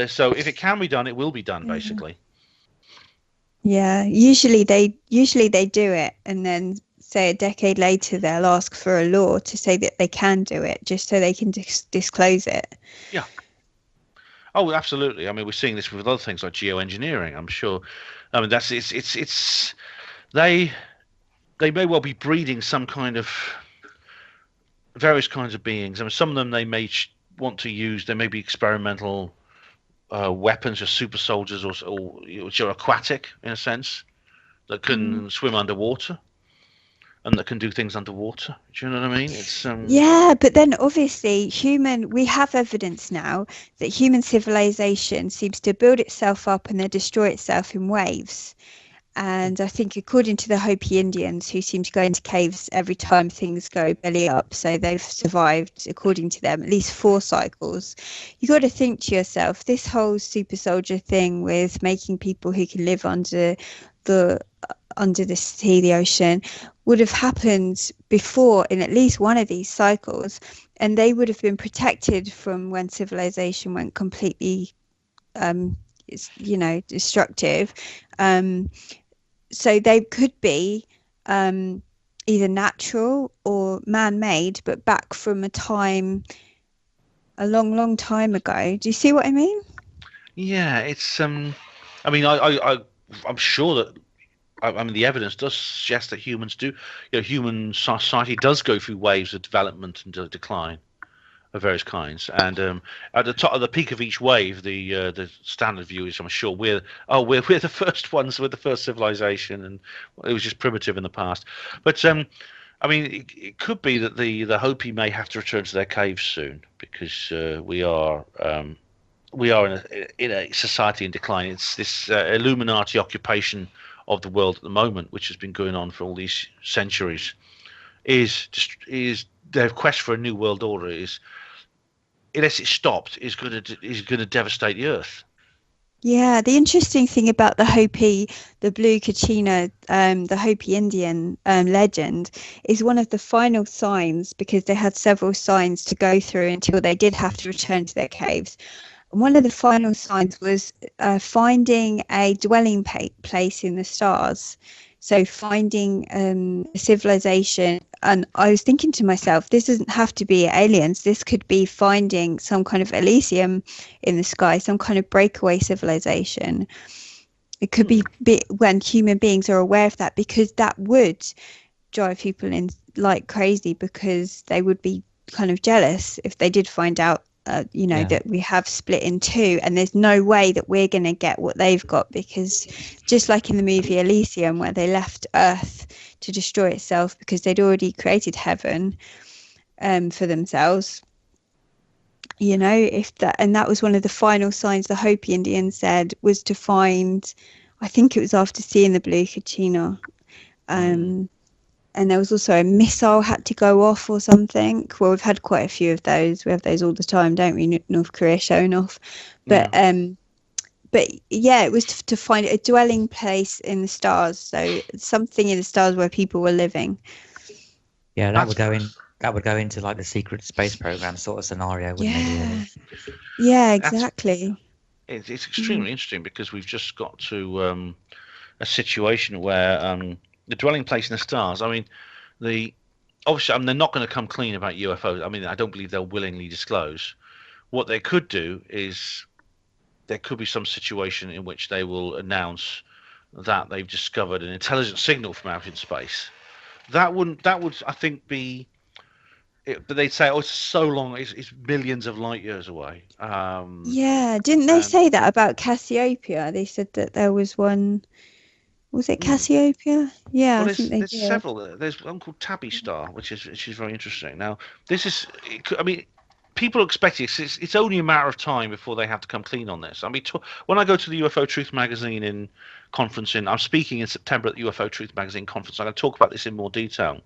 So if it can be done, it will be done. Basically. Yeah. Usually they do it, and then say a decade later they'll ask for a law to say that they can do it, just so they can disclose it. Yeah. Oh, absolutely. I mean, we're seeing this with other things like geoengineering. I'm sure. I mean, it's they may well be breeding some kind of various kinds of beings. I mean, some of them they may want to use. They may be experimental weapons or super soldiers, or which are aquatic in a sense, that can swim underwater and that can do things underwater. Do you know what I mean? It's yeah, but then obviously we have evidence now that human civilization seems to build itself up and then destroy itself in waves. And I think according to the Hopi Indians, who seem to go into caves every time things go belly up, so they've survived, according to them, at least 4 cycles. You got to think to yourself, this whole super soldier thing with making people who can live under the sea, the ocean, would have happened before in at least one of these cycles, and they would have been protected from when civilization went completely destructive. So they could be either natural or man-made, but back from a long time ago. Do you see what I mean? Yeah, it's I mean, I'm sure that I mean the evidence does suggest that humans do. You know, human society does go through waves of development and decline of various kinds, and at the peak of each wave, the standard view is, I'm sure, we're the first ones with the first civilization, and it was just primitive in the past. But I mean, it could be that the Hopi may have to return to their caves soon, because we are in a society in decline. It's this Illuminati occupation of the world at the moment, which has been going on for all these centuries, is their quest for a new world order is, unless it's stopped, is going to devastate the Earth. Yeah, the interesting thing about the Hopi, the Blue Kachina, the Hopi Indian legend, is one of the final signs, because they had several signs to go through until they did have to return to their caves. And one of the final signs was finding a dwelling place in the stars. So finding a civilization. And I was thinking to myself, this doesn't have to be aliens. This could be finding some kind of Elysium in the sky, some kind of breakaway civilization. It could be when human beings are aware of that, because that would drive people in like crazy, because they would be kind of jealous if they did find out that we have split in two, and there's no way that we're going to get what they've got, because just like in the movie Elysium, where they left Earth to destroy itself because they'd already created heaven for themselves, that was one of the final signs the Hopi Indians said, was to find, I think it was after seeing the Blue Kachina, and there was also a missile had to go off or something. Well, we've had quite a few of those. We have those all the time, don't we? North Korea showing off. But yeah, it was to find a dwelling place in the stars. So something in the stars where people were living. Yeah, that would go into like the secret space program sort of scenario, wouldn't it? Really? Yeah, exactly. It's extremely interesting, because we've just got to a situation where the dwelling place in the stars. I mean, obviously, they're not going to come clean about UFOs. I mean, I don't believe they'll willingly disclose. What they could do is, there could be some situation in which they will announce that they've discovered an intelligent signal from out in space. That would I think be. But they'd say, it's so long, it's millions of light years away. Didn't they say that about Cassiopeia? They said that there was one. Was it Cassiopeia? Yeah, well, I think there's did. several. There's one called Tabby Star, which is very interesting. Now, this is, I mean, people are expecting it's only a matter of time before they have to come clean on this. I mean, when I go to the UFO Truth Magazine I'm speaking in September at the UFO Truth Magazine conference. I'm going to talk about this in more detail.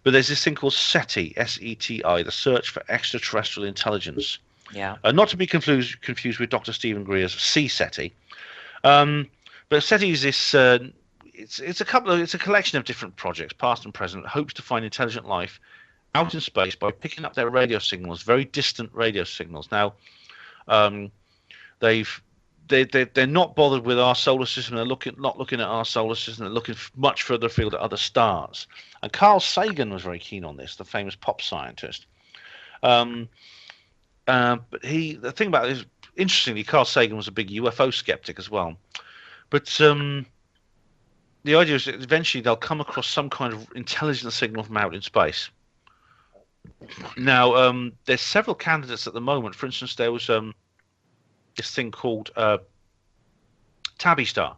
But there's this thing called SETI, SETI, the Search for Extraterrestrial Intelligence. Yeah. Not to be confused with Dr. Stephen Greer's CSETI. But SETI is this. It's a collection of different projects, past and present, that hopes to find intelligent life out in space by picking up their radio signals, very distant radio signals. Now, they're not bothered with our solar system. They're not looking at our solar system. They're looking much further afield at other stars. And Carl Sagan was very keen on this, the famous pop scientist. But the thing about it is, interestingly, Carl Sagan was a big UFO skeptic as well. But the idea is that eventually they'll come across some kind of intelligent signal from out in space. Now, there's several candidates at the moment. For instance, there was this thing called Tabby Star.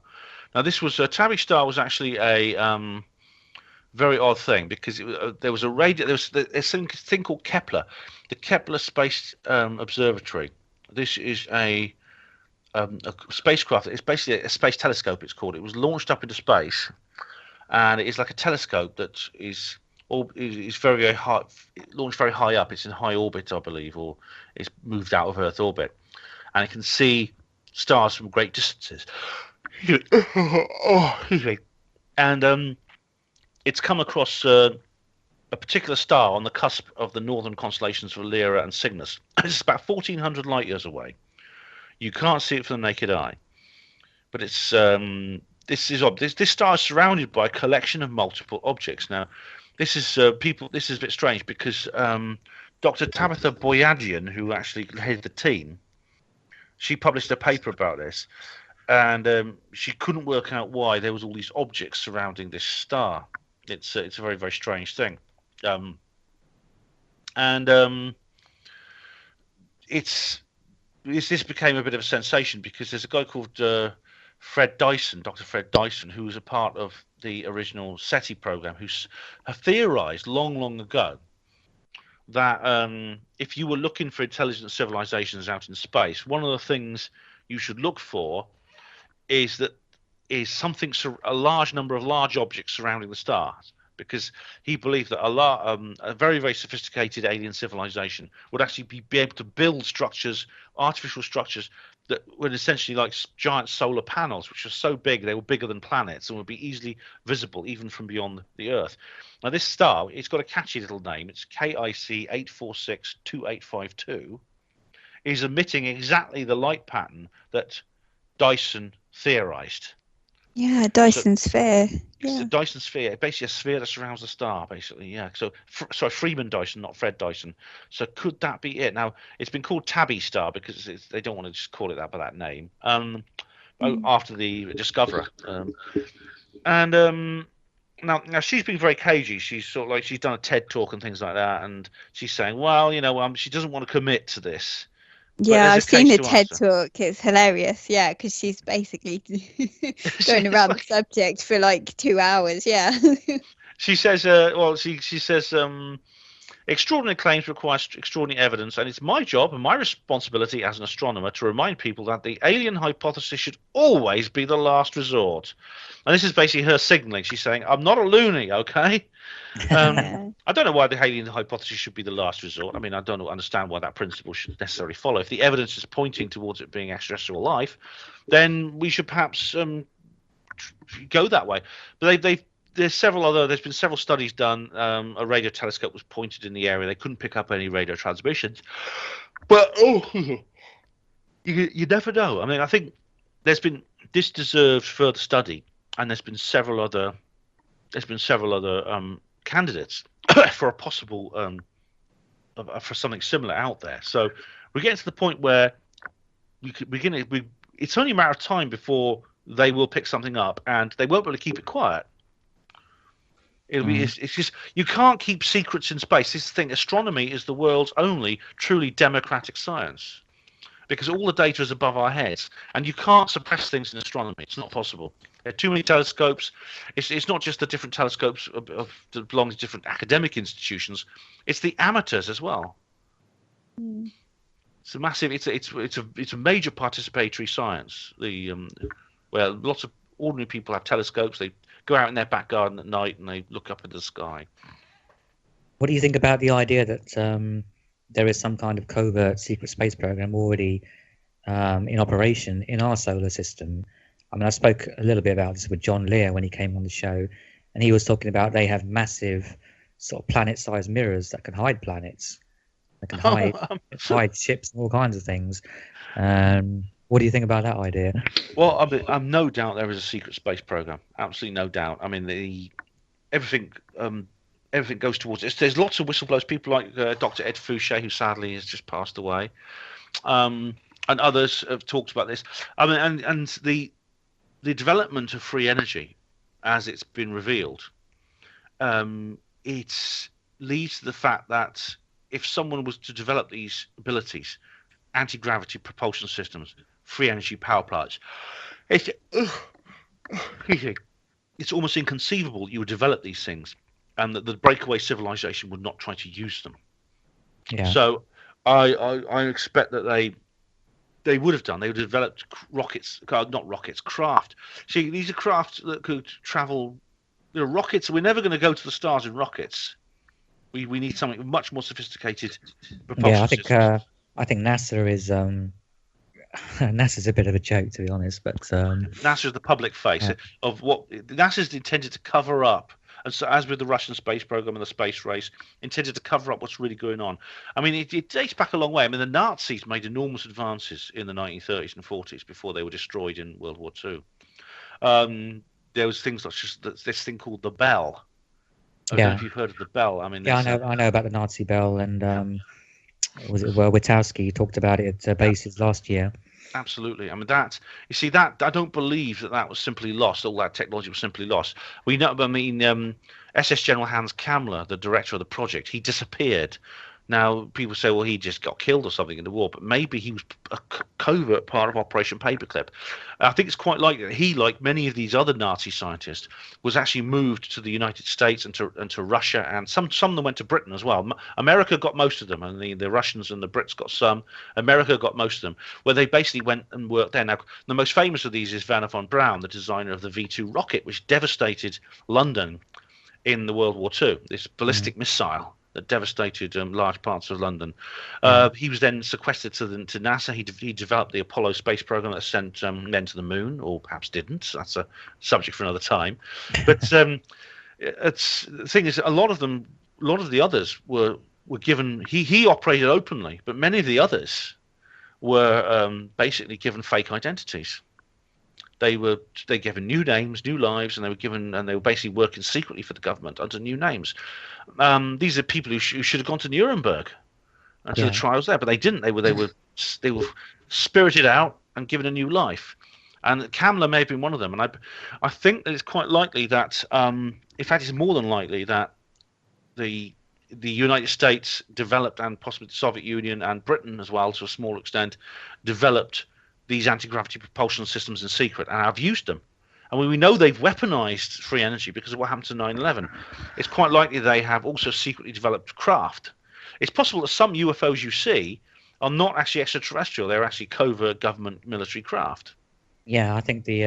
Now, Tabby Star was actually a very odd thing, because there was there's thing called Kepler, the Kepler Space Observatory. This is a spacecraft. It's basically a space telescope, it's called. It was launched up into space, and it is like a telescope that is very, very high, launched very high up. It's in high orbit, I believe, or it's moved out of Earth orbit, and it can see stars from great distances. And it's come across a particular star on the cusp of the northern constellations of Lyra and Cygnus. It's about 1,400 light years away. You can't see it from the naked eye, but it's this star is surrounded by a collection of multiple objects. Now, this is a bit strange, because Dr. Tabitha Boyadian, who actually headed the team, she published a paper about this, and she couldn't work out why there was all these objects surrounding this star. It's a very, very strange thing, this became a bit of a sensation, because there's a guy called Dr. Fred Dyson, who was a part of the original SETI program, who theorized long ago that if you were looking for intelligent civilizations out in space, one of the things you should look for is a large number of large objects surrounding the stars. because he believed that a very, very sophisticated alien civilization would actually be able to build structures, artificial structures, that were essentially like giant solar panels, which were so big they were bigger than planets and would be easily visible even from beyond the Earth. Now, this star, it's got a catchy little name. It's KIC 8462852. Is emitting exactly the light pattern that Dyson theorized. Yeah, Dyson sphere. It's Yeah. the Dyson sphere, basically a sphere that surrounds the star, basically. Yeah. So, sorry, Freeman Dyson, not Fred Dyson. So, could that be it? Now, it's been called Tabby Star because they don't want to just call it that by that name. After the discoverer. Now she's been very cagey. She's sort of like she's done a TED talk and things like that, and she's saying, well, she doesn't want to commit to this. Yeah, I've seen the TED talk. It's hilarious. Yeah, because she's basically going around the subject for like 2 hours. Yeah. She says, she says, extraordinary claims require extraordinary evidence, and it's my job and my responsibility as an astronomer to remind people that the alien hypothesis should always be the last resort. And this is basically her signaling. She's saying, I'm not a loony, okay? I don't know why the alien hypothesis should be the last resort. I mean, I don't understand why that principle should necessarily follow. If the evidence is pointing towards it being extraterrestrial life, then we should perhaps go that way. But there's been several studies done. A radio telescope was pointed in the area. They couldn't pick up any radio transmissions. But you never know. I mean, I think this deserves further study, and there's been several other candidates for a possible for something similar out there. So we're getting to the point where it's only a matter of time before they will pick something up, and they won't be able to keep it quiet. It's just you can't keep secrets in space. This is the thing. Astronomy is the world's only truly democratic science, because all the data is above our heads, and you can't suppress things in astronomy. It's not possible. There are too many telescopes. It's not just the different telescopes that belong to different academic institutions. It's the amateurs as well. It's a massive. It's a major participatory science. Where lots of ordinary people have telescopes. They go out in their back garden at night and they look up into the sky. What do you think about the idea that there is some kind of covert secret space program already in operation in our solar system? I mean, I spoke a little bit about this with John Lear when he came on the show, and he was talking about they have massive sort of planet-sized mirrors that can hide planets, that can hide ships and all kinds of things. What do you think about that idea? Well, I'm no doubt there is a secret space program. Absolutely no doubt. I mean, everything goes towards it. There's lots of whistleblowers, people like Dr. Ed Fouché, who sadly has just passed away, and others have talked about this. I mean, and the development of free energy, as it's been revealed, it leads to the fact that if someone was to develop these abilities, anti-gravity propulsion systems, free energy power plants, it's almost inconceivable you would develop these things and that the breakaway civilization would not try to use them. Yeah. So I expect that they would have done. They would have developed craft. See, these are crafts that could travel. Rockets. We're never going to go to the stars in rockets. We need something much more sophisticated propulsion systems. I think NASA is NASA's a bit of a joke, to be honest. But NASA is the public face of what NASA is intended to cover up. And so, as with the Russian space program and the space race, intended to cover up what's really going on. I mean, it dates back a long way. I mean, the Nazis made enormous advances in the 1930s and 40s before they were destroyed in World War II. There was things like this thing called the bell. I don't know if you've heard of the bell. I mean, I know about the Nazi bell, and was it Witowski talked about it at bases last year. Absolutely. I mean, that I don't believe that was simply lost. All that technology was simply lost. We know. I mean, SS General Hans Kammler, the director of the project, he disappeared. Now, people say, well, he just got killed or something in the war, but maybe he was a covert part of Operation Paperclip. I think it's quite likely that he, like many of these other Nazi scientists, was actually moved to the United States and to Russia, and some of them went to Britain as well. America got most of them, and the Russians and the Brits got some. America got most of them, where they basically went and worked there. Now, the most famous of these is Wernher von Braun, the designer of the V2 rocket, which devastated London in the World War II. This ballistic missile that devastated large parts of London. He was then sequestered to NASA. He developed the Apollo space program that sent men to the moon, or perhaps didn't. That's a subject for another time. But it's the thing is, a lot of the others were given. He operated openly, but many of the others were basically given fake identities. They given new names, new lives, and they were basically working secretly for the government under new names. These are people who should have gone to Nuremberg and to the trials there, but they didn't. They were spirited out and given a new life. And Kamler may have been one of them. And I think that it's quite likely that, in fact, it's more than likely that the United States developed, and possibly the Soviet Union and Britain as well, to a small extent, developed these anti-gravity propulsion systems in secret and have used them. And we know they've weaponized free energy because of what happened to 9/11. It's quite likely they have also secretly developed craft. It's possible that some UFOs you see are not actually extraterrestrial; they're actually covert government military craft. Yeah, I think the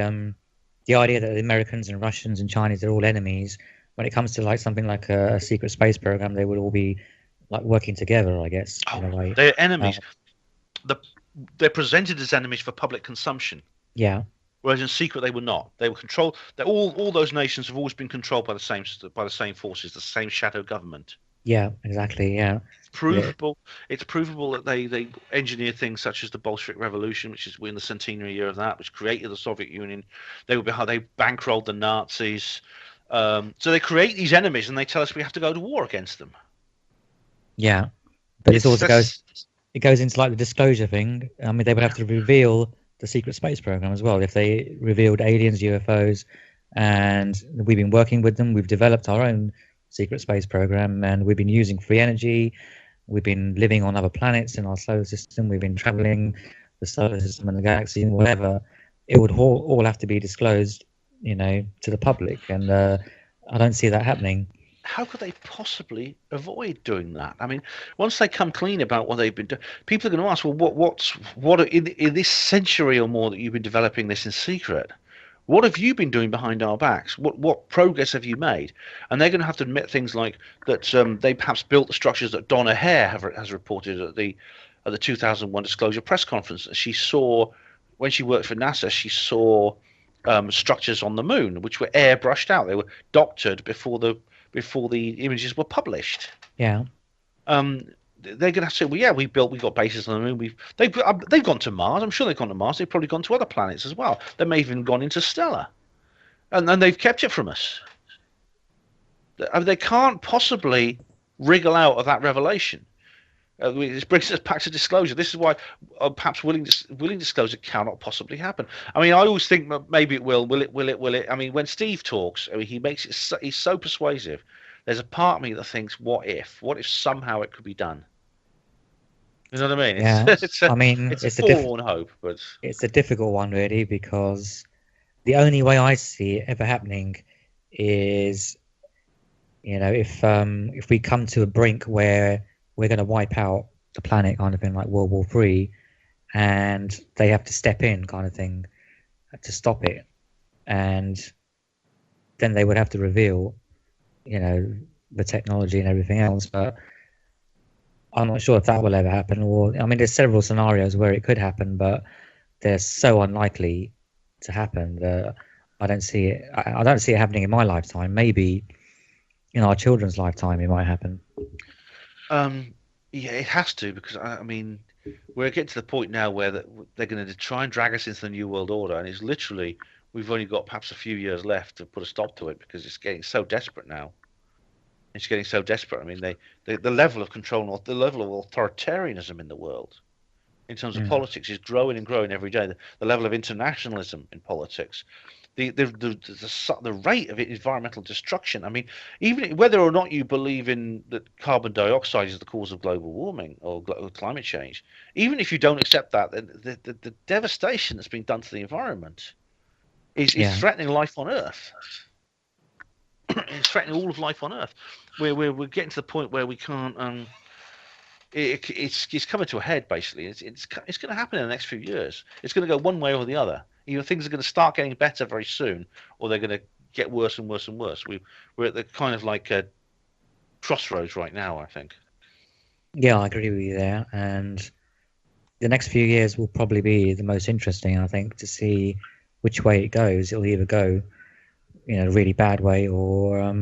idea that the Americans and Russians and Chinese are all enemies, when it comes to like something like a secret space program, they would all be like working together, I guess. Oh, in a way. They're enemies. They're presented as enemies for public consumption. Yeah. Whereas in secret they were not. They were controlled. All those nations have always been controlled by the same forces, the same shadow government. Yeah, exactly. Yeah. It's provable. Yeah. It's provable that they engineered things such as the Bolshevik Revolution, which is we're in the centenary year of that, which created the Soviet Union. They bankrolled the Nazis. So they create these enemies, and they tell us we have to go to war against them. Yeah, but it goes into like the disclosure thing. I mean, they would have to reveal the secret space program as well. If they revealed aliens, UFOs, and we've been working with them, we've developed our own secret space program, and we've been using free energy. We've been living on other planets in our solar system. We've been traveling the solar system and the galaxy and whatever. It would all have to be disclosed, to the public, and I don't see that happening. How could they possibly avoid doing that? I mean, once they come clean about what they've been doing, people are going to ask, well, what in this century or more that you've been developing this in secret, what have you been doing behind our backs? What progress have you made? And they're going to have to admit things like that they perhaps built the structures that Donna Hare has reported at the 2001 disclosure press conference. She saw, when she worked for NASA, she saw structures on the moon which were airbrushed out. They were doctored before the images were published. Yeah. They're going to have to say, well, yeah, we got bases on the moon. They've gone to Mars. I'm sure they've gone to Mars. They've probably gone to other planets as well. They may have even gone interstellar, and they've kept it from us. They can't possibly wriggle out of that revelation. This brings us back to disclosure. This is why perhaps willing disclosure cannot possibly happen. I mean, I always think maybe it will. Will it? I mean, when Steve talks, he makes it. He's so persuasive. There's a part of me that thinks, what if somehow it could be done? You know what I mean? Yeah. It's a forlorn hope, but it's a difficult one really, because the only way I see it ever happening is, if we come to a brink where we're going to wipe out the planet, kind of thing, like World War III, and they have to step in, kind of thing, to stop it, and then they would have to reveal, the technology and everything else. But I'm not sure if that will ever happen. Or, I mean, there's several scenarios where it could happen, but they're so unlikely to happen that I don't see it. I don't see it happening in my lifetime. Maybe in our children's lifetime, it might happen. Yeah, it has to, because I mean, we're getting to the point now where they're going to try and drag us into the New World Order, and it's literally, we've only got perhaps a few years left to put a stop to it, because it's getting so desperate now. It's getting so desperate. I mean, the level of control and the level of authoritarianism in the world, in terms of politics, is growing and growing every day. The level of internationalism in politics, the rate of environmental destruction. I mean, even whether or not you believe in that carbon dioxide is the cause of global warming or climate change, even if you don't accept that, the devastation that's been done to the environment is threatening life on Earth. It's threatening all of life on Earth. We're getting to the point where we can't. It's coming to a head, basically. It's going to happen in the next few years. It's going to go one way or the other. Either things are going to start getting better very soon, or they're going to get worse and worse and worse. We're at the kind of like crossroads right now, I think. Yeah, I agree with you there. And the next few years will probably be the most interesting, I think, to see which way it goes. It'll either go, a really bad way or a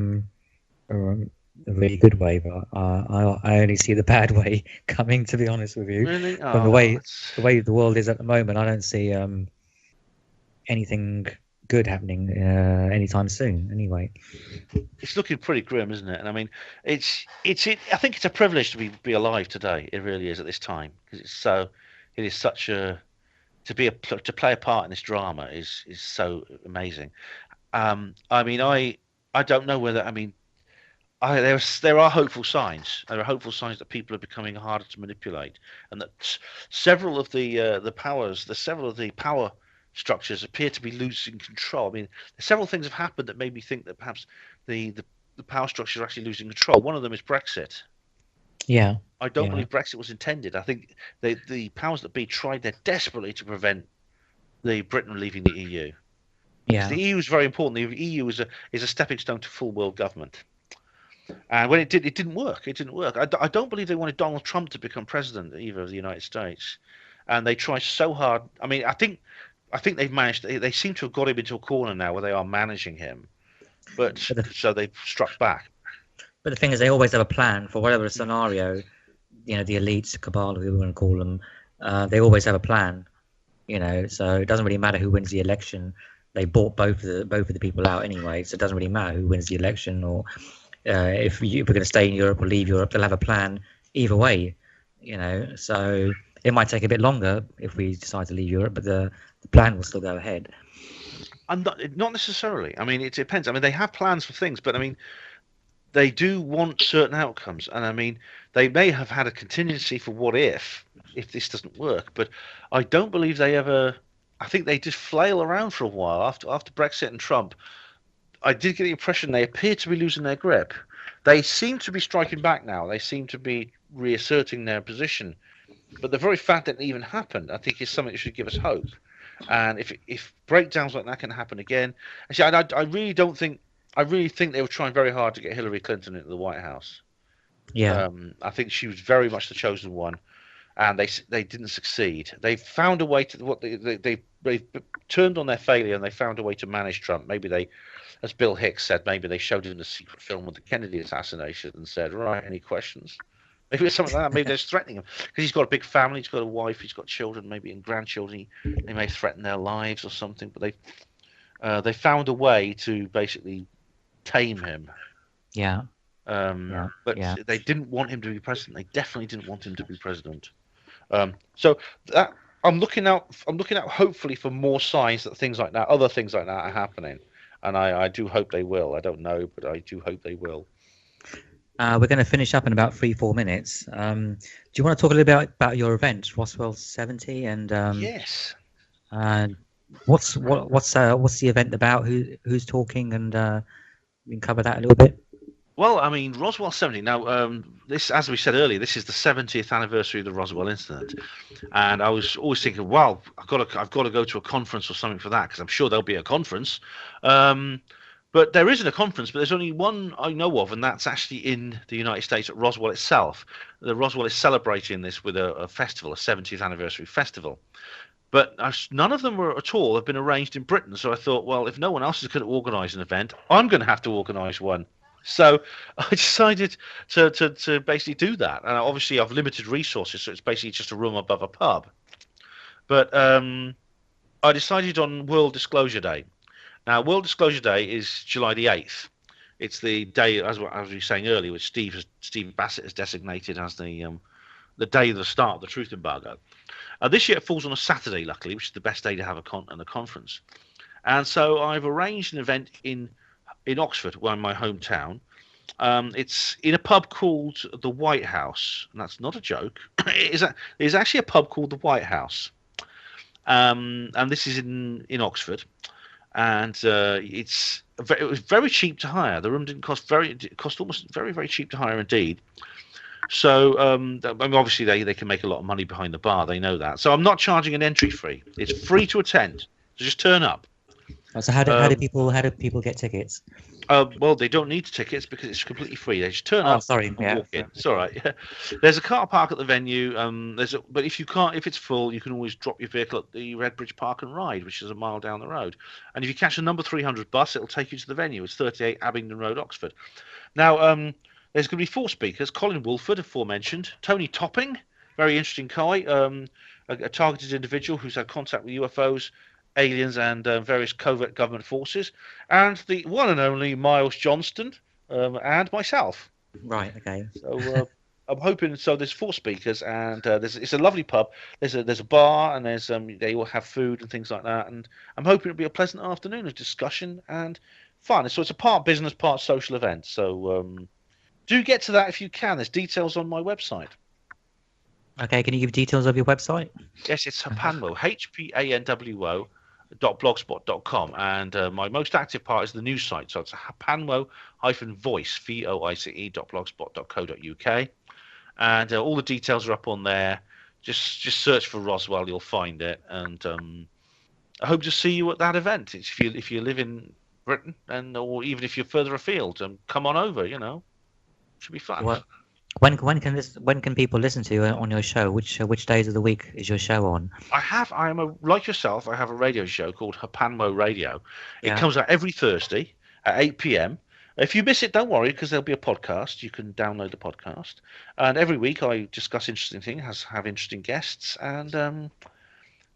really good way. But I only see the bad way coming, to be honest with you. Really? From the way the world is at the moment, I don't see anything good happening anytime soon. Anyway, it's looking pretty grim, isn't it? And I mean, I think it's a privilege to be alive today. It really is at this time, because it is such a to play a part in this drama is so amazing. I mean, I don't know whether there are hopeful signs. There are hopeful signs that people are becoming harder to manipulate, and that several of the power structures appear to be losing control. I mean, several things have happened that made me think that perhaps the power structures are actually losing control. One of them is Brexit. Yeah. I don't believe Brexit was intended. I think the powers that be tried there desperately to prevent the Britain leaving the EU. Yeah. The EU is very important. The EU is a stepping stone to full world government. And when it didn't work. It didn't work. I don't believe they wanted Donald Trump to become president either of the United States. And they tried so hard. I mean, I think they've managed. They seem to have got him into a corner now where they are managing him. So they've struck back. But the thing is, they always have a plan for whatever scenario. The elites, cabal, who we want to call them, they always have a plan. So it doesn't really matter who wins the election. They bought both of the people out anyway, so it doesn't really matter who wins the election or if we're going to stay in Europe or leave Europe. They'll have a plan either way. So it might take a bit longer if we decide to leave Europe, but the plan will still go ahead. And not necessarily. I mean, it depends. I mean, they have plans for things, but I mean, they do want certain outcomes, and I mean, they may have had a contingency for what if this doesn't work, but I don't believe they ever. I think they just flail around for a while after Brexit and Trump. I did get the impression they appear to be losing their grip. They seem to be striking back now. They seem to be reasserting their position, but the very fact that it even happened, I think, is something that should give us hope. And if breakdowns like that can happen again, actually, I really don't think. I really think they were trying very hard to get Hillary Clinton into the White House. Yeah, I think she was very much the chosen one, and they didn't succeed. They found a way to they turned on their failure, and they found a way to manage Trump. Maybe they, as Bill Hicks said, maybe they showed him the secret film of the Kennedy assassination and said, "Right, any questions?" Maybe it's something like that. Maybe they're threatening him because he's got a big family, he's got a wife, he's got children, maybe and grandchildren. They may threaten their lives or something, but they found a way to basically tame him. Yeah. But they didn't want him to be president. They definitely didn't want him to be president. So that I'm looking out hopefully for more signs that other things like that are happening, and I do hope they will. I don't know, but I do hope they will. We're going to finish up in about 3-4 minutes. Do you want to talk a little bit about your event, Roswell 70, and yes. What's the event about? Who's talking, and we can cover that a little bit. Well, I mean, Roswell 70. Now, this, as we said earlier, this is the 70th anniversary of the Roswell incident, and I was always thinking, well, I've got to go to a conference or something for that, because I'm sure there'll be a conference. But there isn't a conference, but there's only one I know of, and that's actually in the United States at Roswell itself. The Roswell is celebrating this with a festival, a 70th anniversary festival. But none of them have been arranged in Britain. So I thought, well, if no one else is going to organise an event, I'm going to have to organise one. So I decided to basically do that. And obviously I've limited resources, so it's basically just a room above a pub. But I decided on World Disclosure Day. Now, World Disclosure Day is July the 8th. It's the day, as we were saying earlier, which Steve Bassett has designated as the day of the start of the truth embargo. This year it falls on a Saturday, luckily, which is the best day to have a conference. And so I've arranged an event in Oxford, my hometown. It's in a pub called the White House, and that's not a joke. There's actually a pub called the White House, and this is in Oxford. And it was very cheap to hire. The room didn't cost it cost almost very, very cheap to hire indeed. So obviously they can make a lot of money behind the bar. They know that. So I'm not charging an entry fee. It's free to attend. So just turn up. So how do people get tickets? Well, they don't need tickets because it's completely free. They just turn up. Sorry, and yeah. Walk in. It's all right. There's a car park at the venue. But if it's full, you can always drop your vehicle at the Redbridge Park and Ride, which is a mile down the road. And if you catch a number 300 bus, it'll take you to the venue. It's 38 Abingdon Road, Oxford. Now, there's going to be 4 speakers: Colin Woolford, aforementioned; Tony Topping, very interesting guy, a targeted individual who's had contact with UFOs, aliens, and various covert government forces, and the one and only Miles Johnston, and myself. Right. Okay. So I'm hoping. So there's 4 speakers, and it's a lovely pub. There's a bar, and there's they all have food and things like that. And I'm hoping it'll be a pleasant afternoon of discussion and fun. So it's a part business, part social event. So do get to that if you can. There's details on my website. Okay. Can you give details of your website? Yes, it's Hapanwo, HPANWO.blogspot.com, and my most active part is the news site. So it's Hapanwo-voice, voice.blogspot.co.uk, and all the details are up on there. Just search for Roswell, you'll find it, and I hope to see you at that event. If you live in Britain, or even if you're further afield, come on over. Should be fun. Well, when can people listen to you on your show? Which days of the week is your show on? Like yourself, I have a radio show called Hapanwo Radio. It comes out every Thursday at 8 p.m. If you miss it, don't worry, because there'll be a podcast. You can download the podcast. And every week I discuss interesting things, have interesting guests, and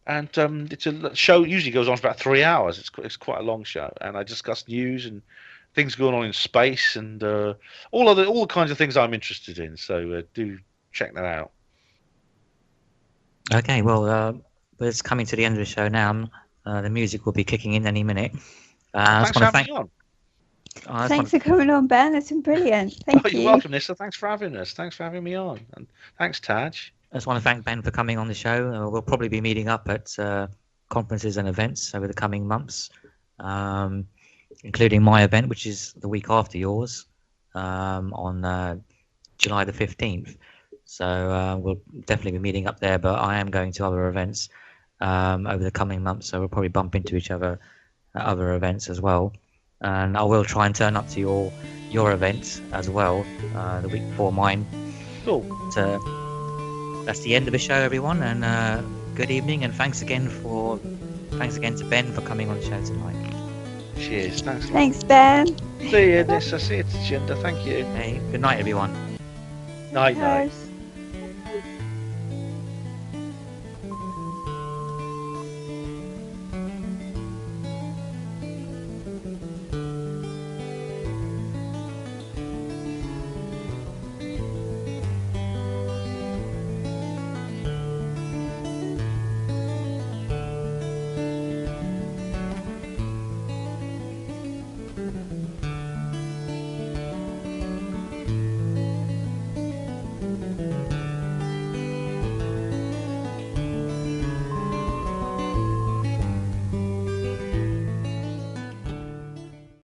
it's a show usually goes on for about 3 hours. It's quite a long show, and I discuss news and things going on in space and all the kinds of things I'm interested in. So do check that out. Okay, well, it's coming to the end of the show now. The music will be kicking in any minute. Thanks for having me on. Thanks for coming on, Ben. It's been brilliant. Thank you. You're welcome, Nyssa. Thanks for having us. Thanks for having me on. And thanks, Taj. I just want to thank Ben for coming on the show. We'll probably be meeting up at conferences and events over the coming months, including my event, which is the week after yours, on July the 15th. So we'll definitely be meeting up there, but I am going to other events over the coming months, so we'll probably bump into each other at other events as well. And I will try and turn up to your event as well, the week before mine. Cool. But, that's the end of the show, everyone, and good evening, and thanks again to Ben for coming on the show tonight. Cheers. Thanks, Ben. See you, Nyssa. See you, Chinda. Thank you. Hey, good night, everyone. Night. Cheers.